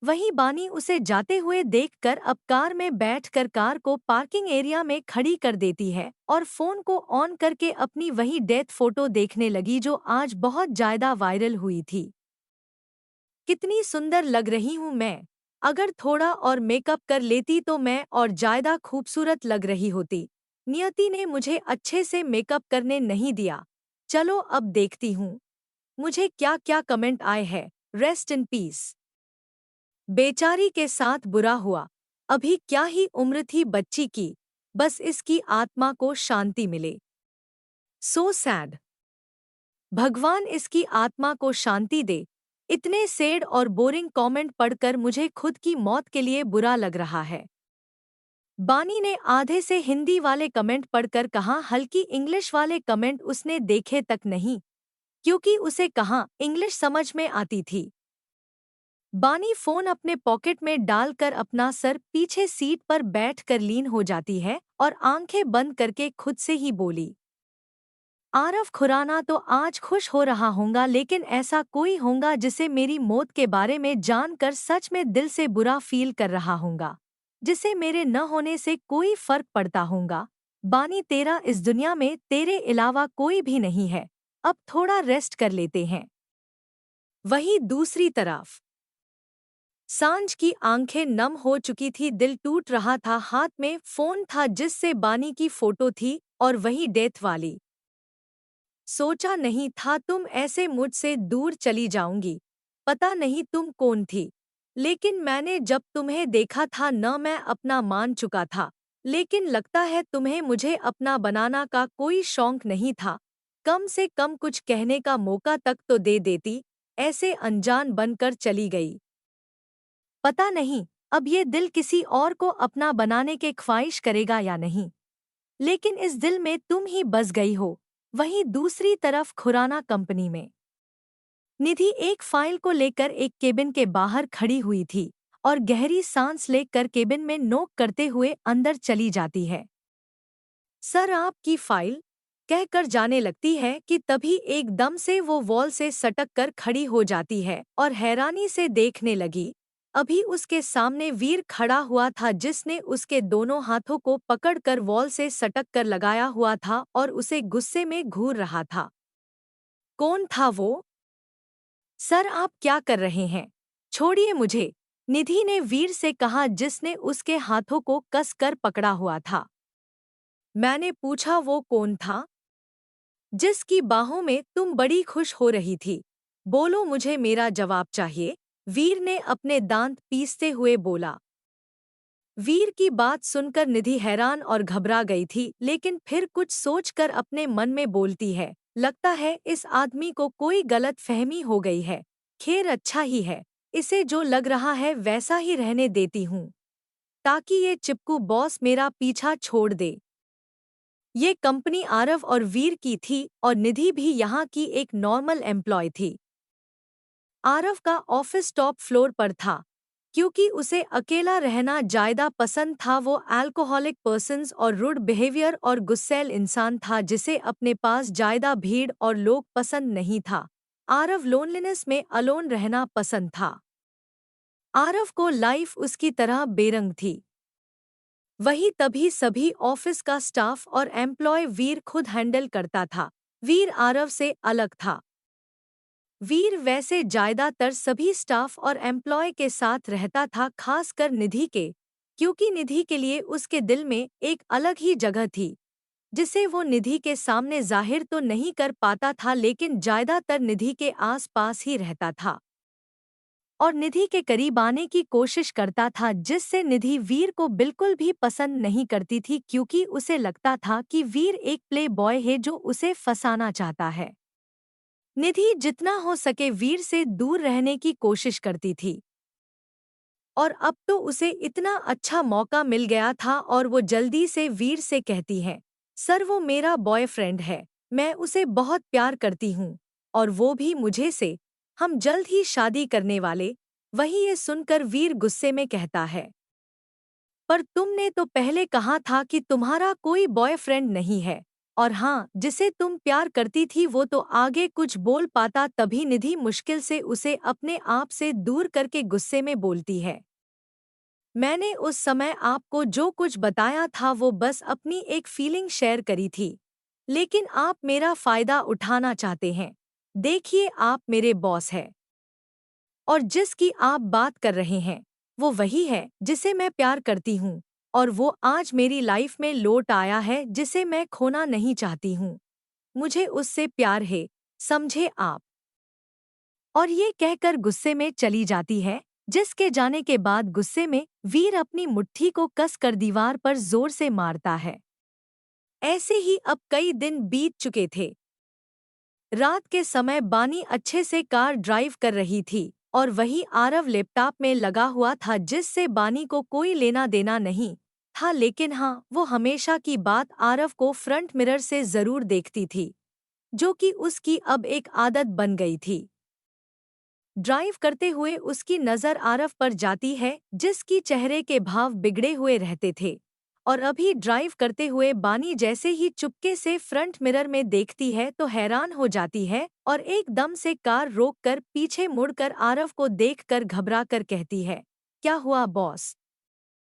वहीं बानी उसे जाते हुए देखकर अब कार में बैठकर कार को पार्किंग एरिया में खड़ी कर देती है और फोन को ऑन करके अपनी वही डेथ फोटो देखने लगी जो आज बहुत ज्यादा वायरल हुई थी। कितनी सुंदर लग रही हूँ मैं। अगर थोड़ा और मेकअप कर लेती तो मैं और ज्यादा खूबसूरत लग रही होती। नियति ने मुझे अच्छे से मेकअप करने नहीं दिया। चलो अब देखती हूँ मुझे क्या क्या कमेंट आए हैं। Rest in peace. बेचारी के साथ बुरा हुआ। अभी क्या ही उम्र थी बच्ची की। बस इसकी आत्मा को शांति मिले। So sad. भगवान इसकी आत्मा को शांति दे। इतने सैड और बोरिंग कमेंट पढ़कर मुझे खुद की मौत के लिए बुरा लग रहा है। बानी ने आधे से हिंदी वाले कमेंट पढ़कर कहा, हल्की इंग्लिश वाले कमेंट उसने देखे तक नहीं, क्योंकि उसे कहाँ इंग्लिश समझ में आती थी। बानी फोन अपने पॉकेट में डालकर अपना सर पीछे सीट पर बैठकर लीन हो जाती है और आंखें बंद करके खुद से ही बोली, आरव खुराना तो आज खुश हो रहा होगा, लेकिन ऐसा कोई होगा जिसे मेरी मौत के बारे में जानकर सच में दिल से बुरा फील कर रहा होगा, जिसे मेरे न होने से कोई फर्क पड़ता होगा। बानी, तेरा इस दुनिया में तेरे अलावा कोई भी नहीं है। अब थोड़ा रेस्ट कर लेते हैं। वहीं दूसरी तरफ सांझ की आंखें नम हो चुकी थी, दिल टूट रहा था, हाथ में फोन था जिससे बानी की फोटो थी और वही डेथ वाली। सोचा नहीं था तुम ऐसे मुझसे दूर चली जाऊंगी। पता नहीं तुम कौन थी, लेकिन मैंने जब तुम्हें देखा था न मैं अपना मान चुका था, लेकिन लगता है तुम्हें मुझे अपना बनाना का कोई शौक नहीं था। कम से कम कुछ कहने का मौका तक तो दे देती। ऐसे अनजान बनकर चली गई। पता नहीं अब ये दिल किसी और को अपना बनाने के ख्वाहिश करेगा या नहीं, लेकिन इस दिल में तुम ही बस गई हो। वहीं दूसरी तरफ खुराना कंपनी में निधि एक फाइल को लेकर एक केबिन के बाहर खड़ी हुई थी और गहरी सांस लेकर केबिन में नोक करते हुए अंदर चली जाती है। सर, आपकी फाइल, कहकर जाने लगती है कि तभी एकदम से वो वॉल से सटक कर खड़ी हो जाती है और हैरानी से देखने लगी। अभी उसके सामने वीर खड़ा हुआ था जिसने उसके दोनों हाथों को पकड़कर वॉल से सटक कर लगाया हुआ था और उसे गुस्से में घूर रहा था। कौन था वो? सर, आप क्या कर रहे हैं? छोड़िए मुझे, निधि ने वीर से कहा जिसने उसके हाथों को कस कर पकड़ा हुआ था। मैंने पूछा वो कौन था जिसकी बाहों में तुम बड़ी खुश हो रही थी? बोलो, मुझे मेरा जवाब चाहिए, वीर ने अपने दांत पीसते हुए बोला। वीर की बात सुनकर निधि हैरान और घबरा गई थी, लेकिन फिर कुछ सोचकर अपने मन में बोलती है, लगता है इस आदमी को कोई गलत फहमी हो गई है। खैर, अच्छा ही है, इसे जो लग रहा है वैसा ही रहने देती हूँ, ताकि ये चिपकू बॉस मेरा पीछा छोड़ दे। ये कंपनी आरव और वीर की थी और निधि भी यहाँ की एक नॉर्मल एम्प्लॉय थी। आरव का ऑफिस टॉप फ्लोर पर था। क्योंकि उसे अकेला रहना ज़्यादा पसंद था। वो अल्कोहलिक पर्सन्स और रूड बिहेवियर और गुस्सैल इंसान था जिसे अपने पास ज़्यादा भीड़ और लोग पसंद नहीं था। आरव लोनलीनेस में अलोन रहना पसंद था। आरव को लाइफ उसकी तरह बेरंग थी। वही तभी सभी ऑफिस का स्टाफ और एम्प्लॉय वीर खुद हैंडल करता था। वीर आरव से अलग था। वीर वैसे ज्यादातर सभी स्टाफ और एम्प्लॉय के साथ रहता था, खासकर निधि के, क्योंकि निधि के लिए उसके दिल में एक अलग ही जगह थी जिसे वो निधि के सामने जाहिर तो नहीं कर पाता था, लेकिन ज्यादातर निधि के आस-पास ही रहता था और निधि के करीब आने की कोशिश करता था, जिससे निधि वीर को बिल्कुल भी पसंद नहीं करती थी क्योंकि उसे लगता था कि वीर एक प्ले बॉय है जो उसे फंसाना चाहता है। निधि जितना हो सके वीर से दूर रहने की कोशिश करती थी और अब तो उसे इतना अच्छा मौका मिल गया था और वो जल्दी से वीर से कहती है, सर वो मेरा बॉयफ्रेंड है, मैं उसे बहुत प्यार करती हूँ और वो भी मुझे से, हम जल्द ही शादी करने वाले। वही ये सुनकर वीर गुस्से में कहता है, पर तुमने तो पहले कहा था कि तुम्हारा कोई बॉयफ्रेंड नहीं है और हाँ, जिसे तुम प्यार करती थी वो तो आगे कुछ बोल पाता। तभी निधि मुश्किल से उसे अपने आप से दूर करके गुस्से में बोलती है, मैंने उस समय आपको जो कुछ बताया था वो बस अपनी एक फीलिंग शेयर करी थी, लेकिन आप मेरा फायदा उठाना चाहते हैं। देखिए आप मेरे बॉस हैं और जिसकी आप बात कर रहे हैं वो वही है जिसे मैं प्यार करती हूँ और वो आज मेरी लाइफ में लौट आया है जिसे मैं खोना नहीं चाहती हूँ। मुझे उससे प्यार है, समझे आप। और ये कहकर गुस्से में चली जाती है, जिसके जाने के बाद गुस्से में वीर अपनी मुट्ठी को कसकर दीवार पर जोर से मारता है। ऐसे ही अब कई दिन बीत चुके थे। रात के समय बानी अच्छे से कार ड्राइव कर रही थी और वही आरव लैपटॉप में लगा हुआ था, जिससे बानी को कोई लेना देना नहीं था, लेकिन हाँ, वो हमेशा की बात आरव को फ्रंट मिरर से जरूर देखती थी, जो कि उसकी अब एक आदत बन गई थी। ड्राइव करते हुए उसकी नज़र आरव पर जाती है, जिसकी चेहरे के भाव बिगड़े हुए रहते थे और अभी ड्राइव करते हुए बानी जैसे ही चुपके से फ्रंट मिरर में देखती है तो हैरान हो जाती है और एकदम से कार रोककर पीछे मुड़कर आरव को देखकर घबरा कर कहती है, क्या हुआ बॉस?